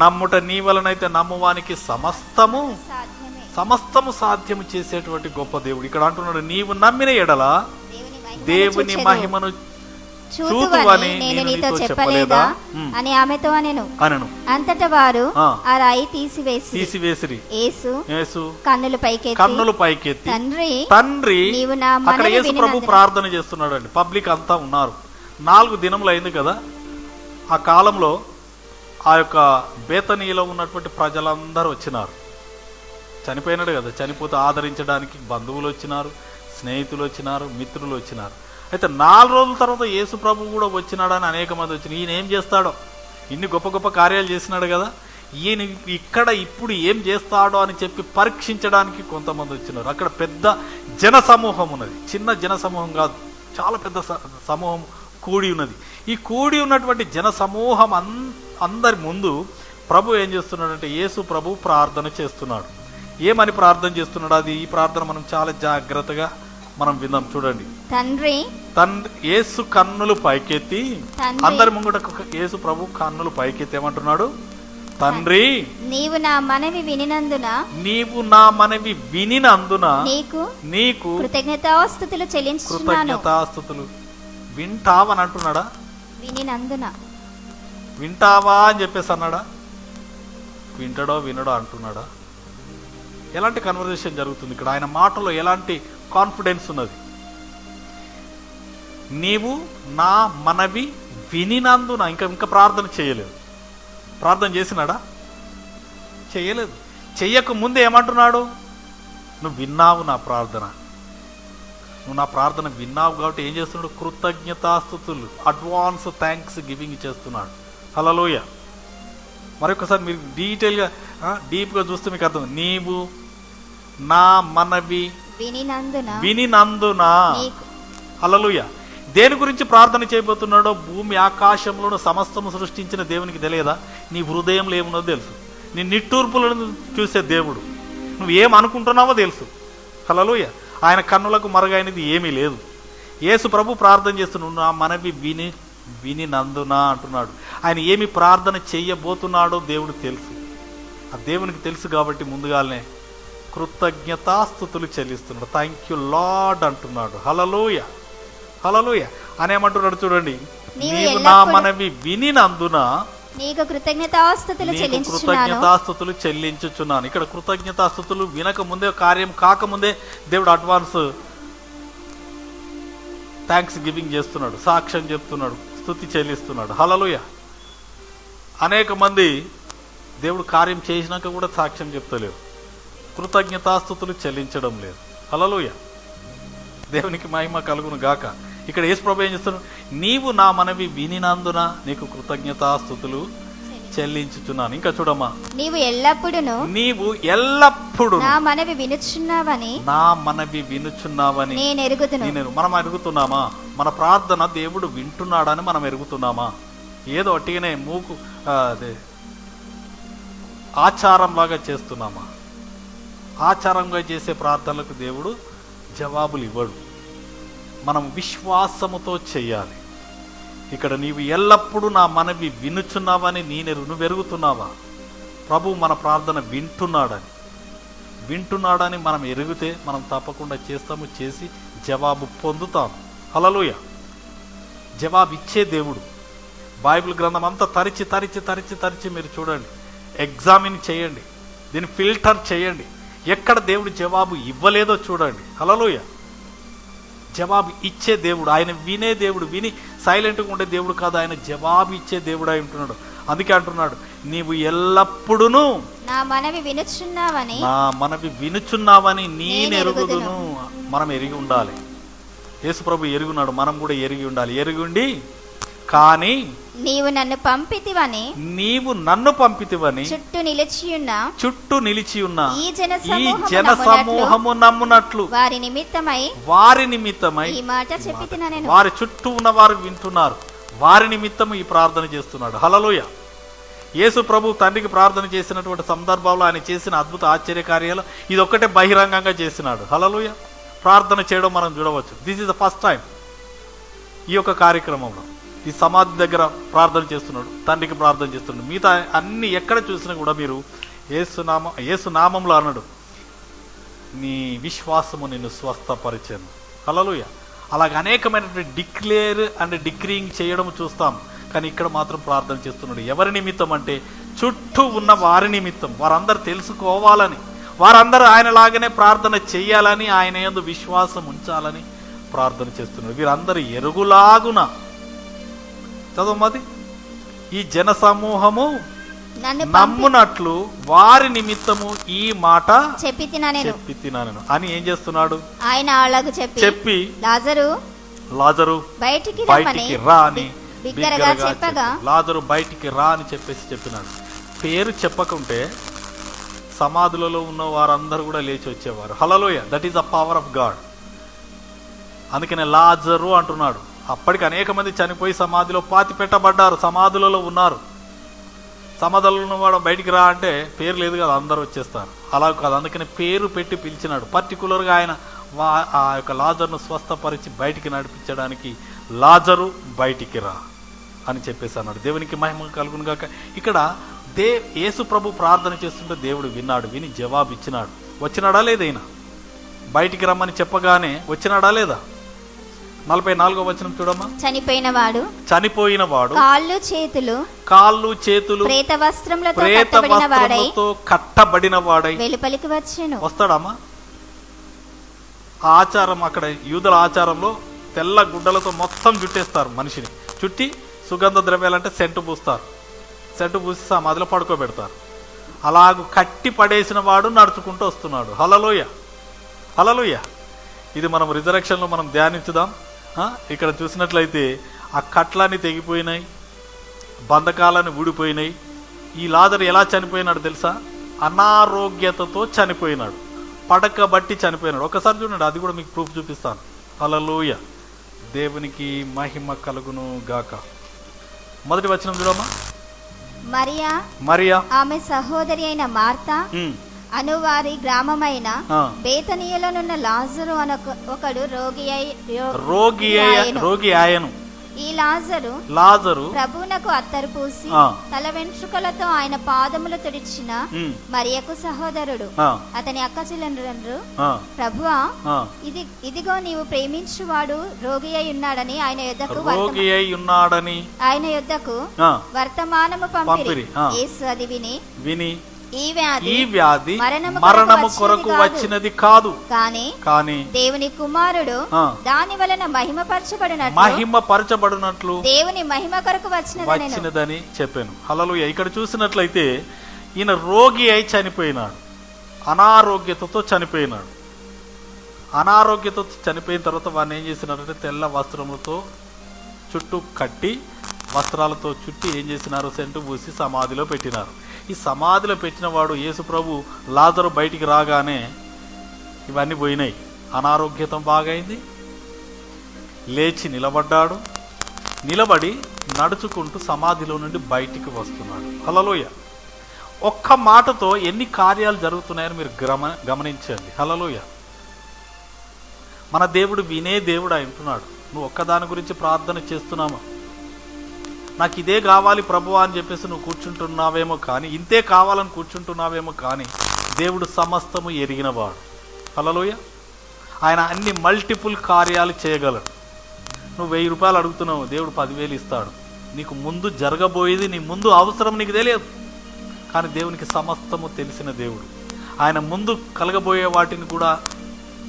నమ్ముట నీ వలనైతే నమ్మువానికి సమస్తము సాధ్యము చేసేటువంటి గొప్ప దేవుడు. ఇక్కడ అంటున్నాడు, నీవు నమ్మిన ఎడల దేవుని మహిమను చూతువని నేను నీతో చెప్పలేదా అని ఆమెతో అనెను. అంతటా వారు ఆ రాయి తీసివేసిరి. యేసు కన్నులు పైకెత్తి తండ్రి నీవు నా అక్కడ యేసు ప్రభు ప్రార్థన చేస్తున్నాడు అండి. పబ్లిక్ అంతా ఉన్నారు. 4 దినములు అయింది కదా. ఆ కాలంలో ఆ యొక్క బేతనీలో ఉన్నటువంటి ప్రజలందరూ వచ్చినారు. చనిపోయినాడు కదా, చనిపోతే ఆదరించడానికి బంధువులు వచ్చినారు, స్నేహితులు వచ్చినారు, మిత్రులు వచ్చినారు. అయితే 4 రోజుల తర్వాత యేసు ప్రభు కూడా వచ్చినాడని అనేక మంది వచ్చిన. ఈయన ఏం చేస్తాడో, ఇన్ని గొప్ప గొప్ప కార్యాలు చేసినాడు కదా, ఈయన ఇక్కడ ఇప్పుడు ఏం చేస్తాడో అని చెప్పి పరీక్షించడానికి కొంతమంది వచ్చినారు. అక్కడ పెద్ద జన సమూహం ఉన్నది. చిన్న జన సమూహం కాదు, చాలా పెద్ద సమూహం కూడి ఉన్నది. ఈ కూడి ఉన్నటువంటి జన సమూహం అందరి ముందు ప్రభు ఏం చేస్తున్నాడంటే, యేసు ప్రభు ప్రార్థన చేస్తున్నాడు. ఏమని ప్రార్థన చేస్తున్నాడు? అది ఈ ప్రార్థన మనం చాలా జాగ్రత్తగా మనం విందాం. చూడండి. తండ్రి యేసు కన్నులు పైకెత్తి, అందరి ముంగట యేసు ప్రభు కన్నులు పైకెత్తి ఏమంటున్నాడు? తండ్రి నీవు నా మనవి వినినందున నీకు కృతజ్ఞతాస్తుతులు చెల్లించుచున్నాను. వింటావని అంటున్నాడా? వినినందున. వింటావా అని చెప్పేసి అన్నాడా? వింటాడో వినడో అంటున్నాడా? ఎలాంటి కన్వర్జేషన్ జరుగుతుంది ఇక్కడ? ఆయన మాటలో ఎలాంటి కాన్ఫిడెన్స్ ఉన్నది? నీవు నా మనవి వినినందున. ఇంకా ప్రార్థన చేయలేదు. ప్రార్థన చేసినాడా? చేయలేదు. చెయ్యక ముందే ఏమంటున్నాడు? నువ్వు విన్నావు నా ప్రార్థన, నువ్వు నా ప్రార్థన విన్నావు కాబట్టి ఏం చేస్తున్నాడు? కృతజ్ఞతాస్తుతులు, అడ్వాన్స్ థ్యాంక్స్ గివింగ్ చేస్తున్నాడు. హల్లెలూయా. మరొకసారి మీరు డీప్గా చూస్తే మీకు అర్థం. నీవు నా మనవి వినినందున. హల్లెలూయా. దేని గురించి ప్రార్థన చేయబోతున్నాడో భూమి ఆకాశంలోనూ సమస్తము సృష్టించిన దేవునికి తెలియదా? నీ హృదయంలో ఏమున్నదో తెలుసు, నీ నిట్టూర్పులను చూసే దేవుడు, నువ్వు ఏం అనుకుంటున్నావో తెలుసు. హల్లెలూయా. ఆయన కన్నులకు మరుగైనది ఏమీ లేదు. యేసు ప్రభు ప్రార్థన చేస్తున్నాడు, నా మనవి విని నందునా అంటున్నాడు. ఆయన ఏమి ప్రార్థన చెయ్యబోతున్నాడో దేవుడు తెలుసు. ఆ దేవునికి తెలుసు కాబట్టి ముందుగానే కృతజ్ఞతాస్తుతులు చెల్లిస్తున్నాడు. థ్యాంక్ యూ లార్డ్ అంటున్నాడు. హల్లెలూయా, హల్లెలూయా. అని ఏమంటున్నాడు చూడండి, నీవు నా మనవి విని నందున నీకు కృతజ్ఞతాస్తుతులు చెల్లించుచున్నాను. ఇక్కడ కృతజ్ఞతాస్తుతులు వినక ముందే, కార్యం కాకముందే దేవుడు అడ్వాన్స్ థ్యాంక్స్ గివింగ్ చేస్తున్నాడు, సాక్ష్యం చెప్తున్నాడు, స్తుతి చెల్లిస్తున్నాడు. హల్లెలూయా. అనేక మంది దేవుడు కార్యం చేసినాక కూడా సాక్ష్యం చెప్తలేరు, కృతజ్ఞతాస్తుతులు చెల్లించడం లేదు. హల్లెలూయా. దేవునికి మహిమ కలుగును గాక. ఇక్కడ యేసు ప్రభు ఏం చేస్తున్నాడు, నీవు నా మనవి వినినందున నీకు కృతజ్ఞతాస్తుతులు చెల్లించుచున్నాను. ఇంకా చూడమ్మా, నీవు ఎల్లప్పుడు నా మనవి వినుచున్నావని నేను మనం ఎరుగుతున్నామా? మన ప్రార్థన దేవుడు వింటున్నాడని మనం ఎరుగుతున్నామా? ఏదో అట్టిగానే అదే ఆచారంలాగా చేస్తున్నామా? ఆచారంగా చేసే ప్రార్థనలకు దేవుడు జవాబులు ఇవ్వడు. మనం విశ్వాసముతో చేయాలి. ఇక్కడ నీవు ఎల్లప్పుడూ నా మనవి వినుచున్నావని నువ్వు ఎరుగుతున్నావా? ప్రభు మన ప్రార్థన వింటున్నాడని మనం ఎరిగితే మనం తప్పకుండా చేస్తాము, చేసి జవాబు పొందుతాము. హల్లెలూయా. జవాబు ఇచ్చే దేవుడు. బైబిల్ గ్రంథం అంతా తరిచి మీరు చూడండి, ఎగ్జామిన్ చేయండి, దీన్ని ఫిల్టర్ చేయండి. ఎక్కడ దేవుడు జవాబు ఇవ్వలేదో చూడండి. హల్లెలూయా. జవాబు ఇచ్చే దేవుడు, ఆయన వినే దేవుడు, విని సైలెంట్గా ఉండే దేవుడు కాదు, ఆయన జవాబు ఇచ్చే దేవుడు అయి ఉంటున్నాడు. అందుకే అంటున్నాడు, నీవు ఎల్లప్పుడూ నా మనవి వినుచున్నావని నేనెరుగుదును. మనం ఎరిగి ఉండాలి. యేసు ప్రభు ఎరుగున్నాడు, మనం కూడా ఎరిగి ఉండాలి. ఎరుగుండి కానీ నీవు నన్ను పంపితివని చుట్టూ నిలిచియున్న ఈ జన సమూహము నమ్మునట్లు వారి నిమిత్తమై ఈ మాట చెప్పితినా. వారి చుట్టూ ఉన్న వారు వింటున్నారు, వారి నిమిత్తము ఈ ప్రార్థన చేస్తున్నాడు. హల్లెలూయా. యేసు ప్రభు తండ్రికి ప్రార్థన చేసినటువంటి సందర్భంలో ఆయన చేసిన అద్భుత ఆశ్చర్య కార్యాలు ఇది ఒక్కటే బహిరంగంగా చేసినాడు. హల్లెలూయా. ప్రార్థన చేయడం మనం చూడవచ్చు. This is the first time ఈ యొక్క కార్యక్రమంలో. ఈ సమాధి దగ్గర ప్రార్థన చేస్తున్నాడు, తండ్రికి ప్రార్థన చేస్తున్నాడు. మిగతా అన్ని ఎక్కడ చూసినా కూడా మీరు యేసు నామంలో అన్నాడు, నీ విశ్వాసము నిన్ను స్వస్థపరిచాను. హల్లెలూయా. అలాగే అనేకమైనటువంటి డిక్లేర్ అండ్ డిక్రీయింగ్ చేయడం చూస్తాం, కానీ ఇక్కడ మాత్రం ప్రార్థన చేస్తున్నాడు. ఎవరి నిమిత్తం అంటే చుట్టూ ఉన్న వారి నిమిత్తం. వారందరూ తెలుసుకోవాలని, వారందరూ ఆయనలాగానే ప్రార్థన చేయాలని, ఆయన యందు విశ్వాసం ఉంచాలని ప్రార్థన చేస్తున్నాడు. వీరందరూ ఎరుగులాగున చదవమది ఈ జన సమూహము నమ్మునట్లు వారి నిమిత్తము ఈ మాట చెప్పితినాను అని ఏం చేస్తున్నాడు ఆయన అలాగ చెప్పి లాజరు బయటికి రా అని బిగ్గరగా చెప్పగా లాజరు బయటికి రా అని చెప్పినాడు. పేరు చెప్పకుంటే సమాధులలో ఉన్న వారందరూ కూడా లేచి వచ్చేవారు. హల్లెలూయా. That is the power of God. అందుకనే లాజరు అంటున్నాడు. అప్పటికి అనేక మంది చనిపోయి సమాధిలో పాతి పెట్టబడ్డారు, సమాధులలో ఉన్నారు. సమాధులలో ఉన్నవాడు బయటికి రా అంటే పేరు లేదు కదా, అందరూ వచ్చేస్తారు. అలా కాదు, అందుకని పేరు పెట్టి పిలిచినాడు. పర్టికులర్గా ఆయన ఆ యొక్క లాజరును స్వస్థపరిచి బయటికి నడిపించడానికి లాజరు బయటికి రా అని చెప్పేసి అన్నాడు. దేవునికి మహిమ కలుగును గాక. ఇక్కడ యేసు ప్రభు ప్రార్థన చేస్తుంటే దేవుడు విన్నాడు, విని జవాబు ఇచ్చినాడు. వచ్చినాడా లేదైనా? బయటికి రమ్మని చెప్పగానే వచ్చినాడా లేదా? 44వ వచనం చూడమ్మా. చనిపోయిన వాడు కాళ్ళు చేతులు ప్రేత వస్త్రములతో కట్టబడిన వాడై వెలుపలికి వచ్చెను. వస్తాడమ్మా. ఆ ఆచారం, అక్కడ యూదుల ఆచారంలో తెల్ల గుడ్డలతో మొత్తం చుట్టేస్తారు మనిషిని. చుట్టి సుగంధ ద్రవ్యాలంటే సెంటు పూస్తారు. సెంటు పూసి సమాధిలో పడుకోబెడతారు. అలాగూ కట్టి పడేసిన వాడు నడుచుకుంటూ వస్తున్నాడు. హల్లెలూయా, హల్లెలూయా. ఇది మనం రిజరెక్షన్లో మనం ధ్యానించుదాం. ఇక్కడ చూసినట్లయితే ఆ కట్లన్నీ తెగిపోయినాయి, బంధకాలని ఊడిపోయినాయి. ఈ లాజరు ఎలా చనిపోయినాడు తెలుసా? అనారోగ్యతతో చనిపోయినాడు, పడక బట్టి చనిపోయినాడు. ఒకసారి చూడండి, అది కూడా మీకు ప్రూఫ్ చూపిస్తాను. హల్లెలూయా. దేవునికి మహిమ కలుగును గాక. మొదటి వచనం చూడమ్మా. మరియా ఆమె సహోదరి అయిన మార్త అనువారి గ్రామమైన బేతనీయలోనున్న లాజరు ఒకడు రోగి ఆయను. ఈ లాజరు ప్రభువునకు అత్తరు పూసి తల వెంట్రుకలతో ఆయన పాదములు తుడిచిన మరియకు సహోదరుడు. అతని అక్క చెల్లెండ్రు, ప్రభువా, ఇదిగో నీవు ప్రేమించువాడు రోగి అయి ఉన్నాడని ఆయన యొద్దకు వర్తమానము పంపిరి. యేసు అది విని ఈ వ్యాధి మరణము కొరకు వచ్చినది కాదు, కానీ దేవుని కుమారుడు దాని వలన మహిమపరచబడినట్లు దేవుని మహిమ కొరకు వచ్చినదని చెప్పాను. హల్లెలూయా. ఇక్కడ చూసినట్లయితే ఈయన రోగి అయి చనిపోయినాడు, అనారోగ్యతతో చనిపోయినాడు. అనారోగ్యతో చనిపోయిన తర్వాత వాడిని ఏం చేసినారంటే తెల్ల వస్త్రములతో చుట్టూ కట్టి, వస్త్రాలతో చుట్టి ఏం చేసినారు, సెంటు పూసి సమాధిలో పెట్టినారు. ఈ సమాధిలో పెట్టిన వాడు యేసు ప్రభు లాజరు బయటికి రాగానే ఇవన్నీ పోయినాయి. అనారోగ్యత బాగైంది, లేచి నిలబడ్డాడు. నిలబడి నడుచుకుంటూ సమాధిలో నుండి బయటికి వస్తున్నాడు. హల్లెలూయా. ఒక్క మాటతో ఎన్ని కార్యాలు జరుగుతున్నాయని మీరు గమనించండి. హల్లెలూయా. మన దేవుడు వినే దేవుడు అంటున్నాడు. నువ్వు ఒక్కదాని గురించి ప్రార్థన చేస్తున్నామా, నాకు ఇదే కావాలి ప్రభువా అని చెప్పేసి నువ్వు కూర్చుంటున్నావేమో కానీ, ఇంతే కావాలని కూర్చుంటున్నావేమో కానీ, దేవుడు సమస్తము ఎరిగినవాడు. హల్లెలూయా. ఆయన అన్ని మల్టిపుల్ కార్యాలు చేయగలడు. నువ్వు 1000 రూపాయలు అడుగుతున్నావు, దేవుడు 10,000 ఇస్తాడు. నీకు ముందు జరగబోయేది, నీ ముందు అవసరం నీకు తెలియదు, కానీ దేవునికి సమస్తము తెలిసిన దేవుడు. ఆయన ముందు కలగబోయే వాటిని కూడా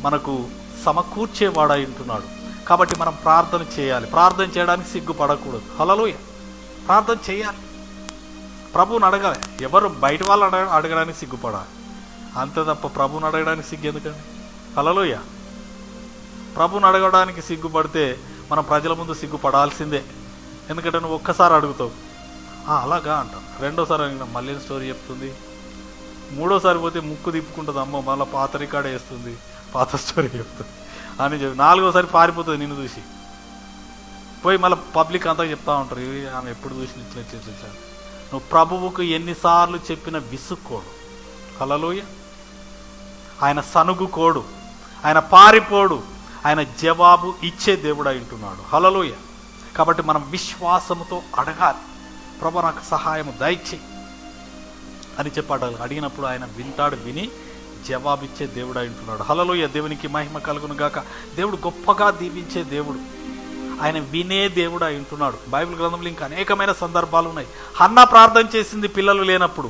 మనకు సమకూర్చేవాడై ఉంటున్నాడు. కాబట్టి మనం ప్రార్థన చేయాలి. ప్రార్థన చేయడానికి సిగ్గుపడకూడదు. హల్లెలూయా. ప్రార్థన చేయాలి, ప్రభువుని అడగాలి. ఎవరు బయట వాళ్ళు అడగడానికి సిగ్గుపడాలి, అంతే తప్ప ప్రభువుని అడగడానికి సిగ్గు ఎందుకండి? హల్లెలూయా. ప్రభువుని అడగడానికి సిగ్గుపడితే మనం ప్రజల ముందు సిగ్గుపడాల్సిందే. ఎందుకంటే నువ్వు ఒక్కసారి అడుగుతావు, అలాగా అంటావు. రెండోసారి అడిగినా మళ్ళీ స్టోరీ చెప్తుంది. మూడోసారి పోతే ముక్కు తిప్పుకుంటుంది, అమ్మో మళ్ళీ పాత రికార్డ్ వేస్తుంది, పాత స్టోరీ చెప్తుంది అని చెప్పి. 4వసారి పారిపోతుంది నిన్ను చూసి, పోయి మళ్ళీ పబ్లిక్ అంతా చెప్తా ఉంటారు, ఆమె ఎప్పుడు చూసి ఇట్లా. నువ్వు ప్రభువుకు ఎన్నిసార్లు చెప్పిన విసుక్కోడు. హల్లెలూయా. ఆయన సనుగుకోడు, ఆయన పారిపోడు, ఆయన జవాబు ఇచ్చే దేవుడు అంటున్నాడు. హల్లెలూయా. కాబట్టి మనం విశ్వాసముతో అడగాలి, ప్రభు నాకు సహాయము దయచేయి అని చెప్పాడు. అడిగినప్పుడు ఆయన వింటాడు, విని జవాబిచ్చే దేవుడు అంటున్నాడు. హల్లెలూయా. దేవునికి మహిమ కలుగును గాక. దేవుడు గొప్పగా దీవించే దేవుడు, ఆయన వినే దేవుడు అంటున్నాడు. బైబిల్ గ్రంథంలో ఇంకా అనేకమైన సందర్భాలు ఉన్నాయి. హన్నా ప్రార్థన చేసింది పిల్లలు లేనప్పుడు,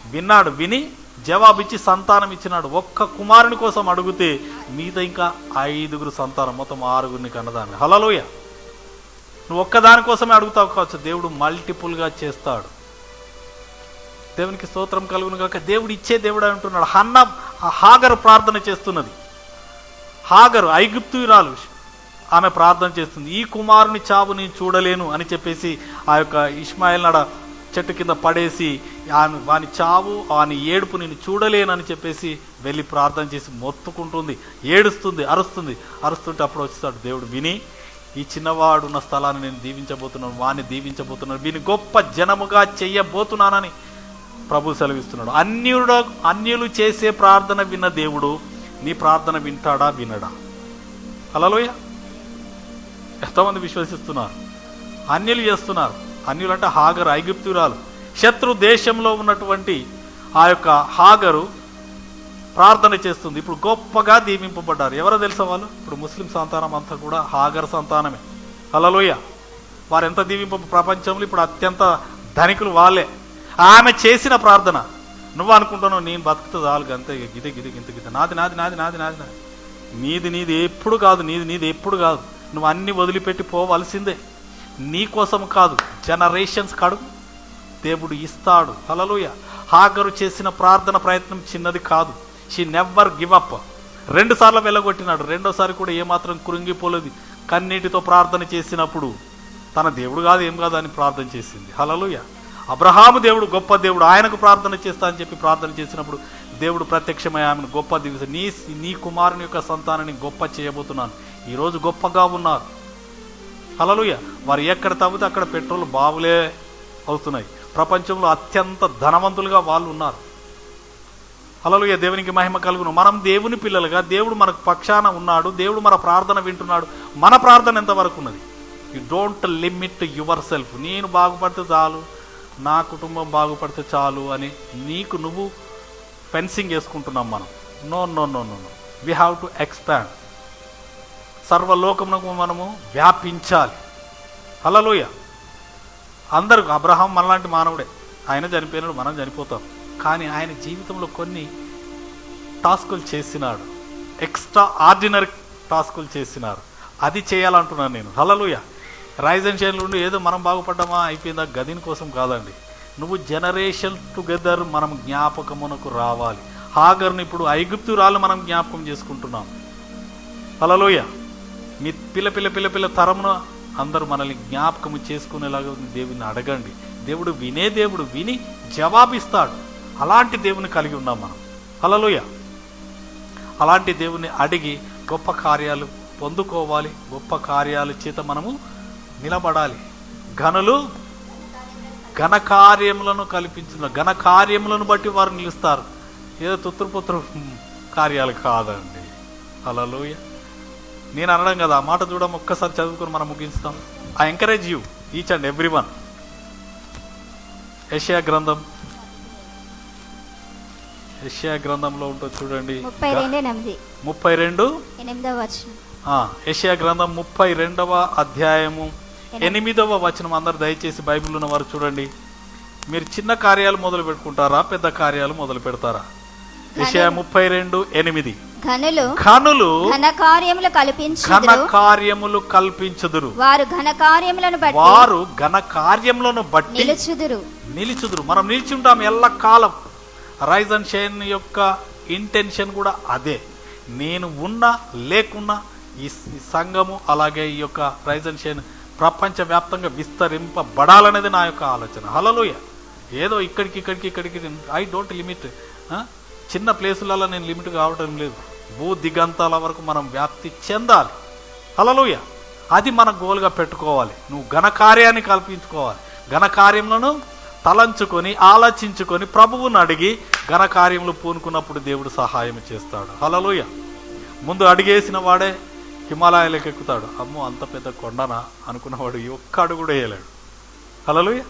విన్నాడు, విని జవాబిచ్చి సంతానం ఇచ్చినాడు. ఒక్క కుమారుని కోసం అడిగితే మీతో ఇంకా 5 సంతానం, మొత్తం 6 కన్నదాన్ని. హల్లెలూయా. నువ్వు ఒక్కదాని కోసమే అడుగుతావు కావచ్చు, దేవుడు మల్టిపుల్గా చేస్తాడు. దేవునికి స్తోత్రం కలుగును గాక. దేవుడు ఇచ్చే దేవుడు అంటున్నాడు. హాగరు ప్రార్థన చేస్తున్నది. హాగరు ఐగుప్తురాలు, ఆమె ప్రార్థన చేస్తుంది. ఈ కుమారుని చావు నేను చూడలేను అని చెప్పేసి ఆ యొక్క ఇష్మాయిల్ నాడ చెట్టు కింద పడేసి వాని చావు, వాని ఏడుపు నేను చూడలేనని చెప్పేసి వెళ్ళి ప్రార్థన చేసి మొత్తుకుంటుంది, ఏడుస్తుంది, అరుస్తుంటే అప్పుడు వచ్చేస్తాడు దేవుడు. విని ఈ చిన్నవాడు ఉన్న స్థలాన్ని నేను దీవించబోతున్నాను, వాడిని దీవించబోతున్నాను, వీని గొప్ప జనముగా చెయ్యబోతున్నానని ప్రభు సెలవిస్తున్నాడు. అన్యులు చేసే ప్రార్థన విన్న దేవుడు నీ ప్రార్థన వింటాడా, వినడా? హల్లెలూయా. ఎంతమంది విశ్వసిస్తున్నారు? అన్యులు చేస్తున్నారు. అన్యులు అంటే హాగరు ఐగుప్తురాలు, శత్రు దేశంలో ఉన్నటువంటి ఆ యొక్క హాగరు ప్రార్థన చేస్తుంది. ఇప్పుడు గొప్పగా దీవింపబడ్డారు. ఎవరో తెలుసా వాళ్ళు? ఇప్పుడు ముస్లిం సంతానం అంతా కూడా హాగర్ సంతానమే. హల్లెలూయా. వారు ఎంత ప్రపంచంలో ఇప్పుడు అత్యంత ధనికులు వాళ్ళే. ఆమె చేసిన ప్రార్థన, నువ్వు అనుకుంటున్నావు నేను బతుకుతా చాలు, అంతే, గిదే నాది నీది ఎప్పుడు కాదు, నీది ఎప్పుడు కాదు. నువ్వు అన్ని వదిలిపెట్టి పోవాల్సిందే. నీ కోసం కాదు, జనరేషన్స్ కాడు, దేవుడు ఇస్తాడు. హల్లెలూయా. హాగరు చేసిన ప్రార్థన ప్రయత్నం చిన్నది కాదు. She never give up. 2 సార్లు వెళ్ళగొట్టినాడు, రెండోసారి కూడా ఏమాత్రం కృంగిపోలేదు. కన్నీటితో ప్రార్థన చేసినప్పుడు తన దేవుడు కాదు, ఏం కాదు అని ప్రార్థన చేసింది. హల్లెలూయా. అబ్రహాము దేవుడు గొప్ప దేవుడు, ఆయనకు ప్రార్థన చేస్తా అని చెప్పి ప్రార్థన చేసినప్పుడు దేవుడు ప్రత్యక్షమై ఆమెను గొప్ప దీవిస్తాడు. నీ కుమారుని యొక్క సంతానాన్ని గొప్ప చేయబోతున్నాను, ఈరోజు గొప్పగా ఉన్నారు. హల్లెలూయా. వారు ఎక్కడ తవ్వితే అక్కడ పెట్రోల్ బావులే అవుతున్నాయి. ప్రపంచంలో అత్యంత ధనవంతులుగా వాళ్ళు ఉన్నారు. హల్లెలూయా. దేవునికి మహిమ కలుగును. మనం దేవుని పిల్లలుగా, దేవుడు మనకు పక్షాన ఉన్నాడు, దేవుడు మన ప్రార్థన వింటున్నాడు. మన ప్రార్థన ఎంతవరకు ఉన్నది? You don't limit your self. నేను బాగుపడితే చాలు, నా కుటుంబం బాగుపడితే చాలు అని నీకు నువ్వు ఫెన్సింగ్ వేసుకుంటున్నాం మనం. No no no no no we have to expand. సర్వలోకమునకు మనము వ్యాపించాలి. హల్లెలూయా. అందరూ అబ్రహాం మనలాంటి మానవుడే. ఆయన చనిపోయినాడు, మనం చనిపోతాం. కానీ ఆయన జీవితంలో కొన్ని టాస్కులు చేసినాడు, ఎక్స్ట్రా ఆర్డినరీ టాస్కులు చేసినారు. అది చేయాలంటున్నాను నేను. హల్లెలూయా. రైజ్ అండ్ షైన్లు ఉండి ఏదో మనం బాగుపడ్డామా అయిపోయిందా గదిని కోసం కాదండి. నువ్వు జనరేషన్ టుగెదర్ మనం జ్ఞాపకమునకు రావాలి. హాగర్ని ఇప్పుడు ఐగుప్తురాలు మనం జ్ఞాపకం చేసుకుంటున్నాం. హల్లెలూయా. మీ పిల్ల తరమున అందరూ మనల్ని జ్ఞాపకము చేసుకునేలాగా దేవుని అడగండి. దేవుడు వినే దేవుడు, విని జవాబిస్తాడు. అలాంటి దేవుని కలిగి ఉన్నాం మనం. హల్లెలూయా. అలాంటి దేవుని అడిగి గొప్ప కార్యాలు పొందుకోవాలి. గొప్ప కార్యాల చేత మనము నిలబడాలి. ఘనకార్యములను కల్పించిన ఘనకార్యములను బట్టి వారు నిలుస్తారు. ఏదో తుత్తుపుత్రు కార్యాలు కాదండి. హల్లెలూయా. నేను అనడం కదా, ఆ మాట చూడడం ఒక్కసారి చదువుకొని మనం ముగిస్తాం. I encourage you each and every one. యెషయా గ్రంథంలో ఉంటుంది చూడండి, 32:8. యెషయా గ్రంథం 32వ అధ్యాయము 8వ వచనం. అందరు దయచేసి బైబిల్ ఉన్న వారు చూడండి. మీరు చిన్న కార్యాలు మొదలు పెట్టుకుంటారా, పెద్ద కార్యాలు మొదలు పెడతారా? యెషయా 32:8. ఘనులు ఘనకార్యములు కల్పించుదురు, వారు ఘనకార్యములను బట్టి నిలుచుదురు. మనం నిలిచి ఉంటాం ఎల్లకాలం. రైజ్ అండ్ షైన్ యొక్క ఇంటెన్షన్ కూడా అదే. నేను ఉన్నా లేకున్నా ఈ సంఘము అలాగే ఈ యొక్క రైజ్ అండ్ షైన్ ప్రపంచవ్యాప్తంగా విస్తరింపబడాలనేది నా యొక్క ఆలోచన. హల్లెలూయా. ఏదో ఇక్కడికి ఐ డోంట్ లిమిట్. చిన్న ప్లేసులలో నేను లిమిట్ కావడం లేదు. భూ దిగంతాల వరకు మనం వ్యాప్తి చెందాలి. హల్లెలూయా. అది మన గోల్గా పెట్టుకోవాలి. నువ్వు ఘనకార్యాన్ని కల్పించుకోవాలి. ఘనకార్యములను తలంచుకొని ఆలోచించుకొని ప్రభువుని అడిగి ఘనకార్యములు పూనుకున్నప్పుడు దేవుడు సహాయం చేస్తాడు. హల్లెలూయా. ముందు అడిగేసిన వాడే హిమాలయాలకు ఎక్కుతాడు. అమ్మో అంత పెద్ద కొండనా అనుకున్నవాడు ఒక్క అడుగు కూడా వేయలేడు. హల్లెలూయా.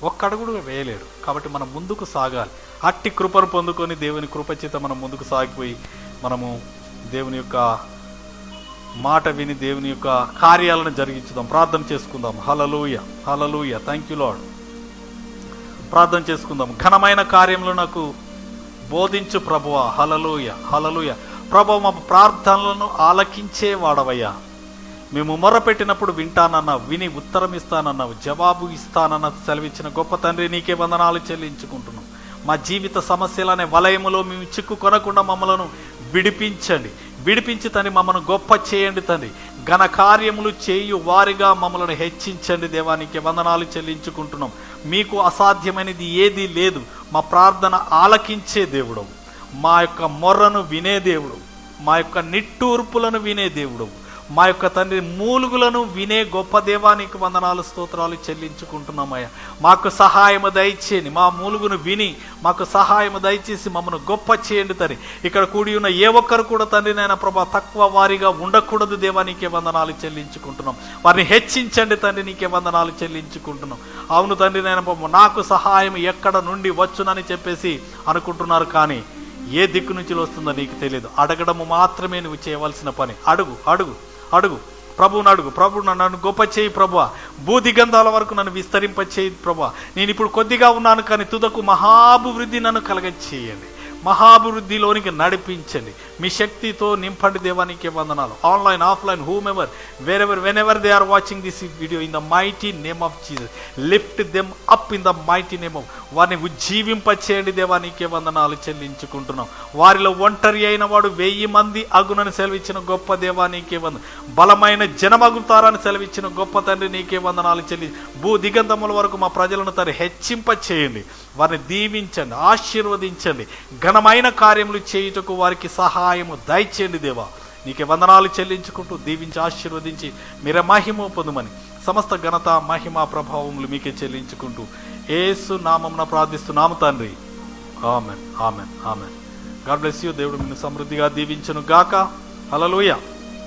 ఒక్క అడుగు కూడా వేయలేడు. కాబట్టి మనం ముందుకు సాగాలి. అట్టి కృపను పొందుకొని దేవుని కృపచేత మనం ముందుకు సాగిపోయి మనము దేవుని యొక్క మాట విని దేవుని యొక్క కార్యాలను జరిగించుదాం. ప్రార్థన చేసుకుందాం. హల్లెలూయా. హల్లెలూయా. Thank you Lord. ప్రార్థన చేసుకుందాం. ఘనమైన కార్యములు నాకు బోధించు ప్రభువా. హల్లెలూయా. హల్లెలూయా. ప్రభువు మా ప్రార్థనలను ఆలకించేవాడవయ్యా. మేము మొర్రపెట్టినప్పుడు వింటానన్నావు, విని ఉత్తరం ఇస్తానన్నావు, జవాబు ఇస్తానన్న సెలవిచ్చిన గొప్ప తండ్రి నీకే వందనాలు చెల్లించుకుంటున్నాం. మా జీవిత సమస్యలనే వలయములో మేము చిక్కుకొనకుండా మమ్మలను విడిపించి తండ్రి మమ్మల్ని గొప్ప చేయండి తండ్రి. ఘన కార్యములు చేయు వారిగా మమ్మల్ని హెచ్చించండి దేవానికి వందనాలు చెల్లించుకుంటున్నాం. మీకు అసాధ్యమైనది ఏదీ లేదు. మా ప్రార్థన ఆలకించే దేవుడు, మా యొక్క మొర్రను వినే దేవుడు, మా యొక్క నిట్టూర్పులను వినే దేవుడు, మా యొక్క తండ్రి మూలుగులను వినే గొప్ప దేవానికి వందనాలు స్తోత్రాలు చెల్లించుకుంటున్నామయ్యా. మాకు సహాయము దయచేయండి. మా మూలుగును విని మాకు సహాయము దయచేసి మమ్మల్ని గొప్ప చేయండి తండ్రి. ఇక్కడ కూడి ఉన్న ఏ ఒక్కరు కూడా తండ్రి నాయన ప్రభా తక్కువ వారిగా ఉండకూడదు దేవానికే వందనాలు చెల్లించుకుంటున్నాం. వారిని హెచ్చించండి తండ్రి, నీకే వందనాలు చెల్లించుకుంటున్నాం. అవును తండ్రి నాయన ప్రభా నాకు సహాయం ఎక్కడ నుండి వచ్చునని చెప్పేసి అనుకుంటున్నారు, కానీ ఏ దిక్కు నుంచి వస్తుందో నీకు తెలియదు. అడగడము మాత్రమే నువ్వు చేయవలసిన పని. అడుగు ప్రభువును అడుగు. ప్రభు నన్ను గొప్ప చేయి ప్రభువా. భూదిగంధాల వరకు నన్ను విస్తరింపచేయి ప్రభువా. నేను ఇప్పుడు కొద్దిగా ఉన్నాను, కానీ తుదకు మహాభివృద్ధి నన్ను కలగచేయండి. మహాభివృద్ధిలోనికి నడిపించండి. మీ శక్తితో నింపండి దేవానికి వందనాలు. Online offline whomever whenever they are watching this video, in the mighty name of Jesus, lift them up in the mighty name of, వారిని ఉజ్జీవింపచేయండి దేవానికి వందనాలు చెల్లించుకుంటున్నాం. వారిలో ఒంటరి అయిన వాడు 1000 మంది అగునని సెలవిచ్చిన గొప్ప దేవానికి బలమైన జనమగుతారని సెలవిచ్చిన గొప్ప తండ్రి నీకే వందనాలు చెల్లి భూ దిగంతముల వరకు మా ప్రజలను తను హెచ్చింపచేయండి. వారిని దీవించండి, ఆశీర్వదించండి. ఘనమైన కార్యములు చేయుటకు వారికి సహాయము దయచేయండి దేవా. నీకే వందనాలు చెల్లించుకుంటూ దీవించి ఆశీర్వదించి మీరే మహిమ పొందుమని సమస్త ఘనత మహిమ ప్రభావములు మీకే చెల్లించుకుంటూ యేసు నామమున ప్రార్థిస్తున్నాము తండ్రి. Amen, amen, amen. God bless you. దేవుడు నిన్ను సమృద్ధిగా దీవించును గాక. హల్లెలూయా.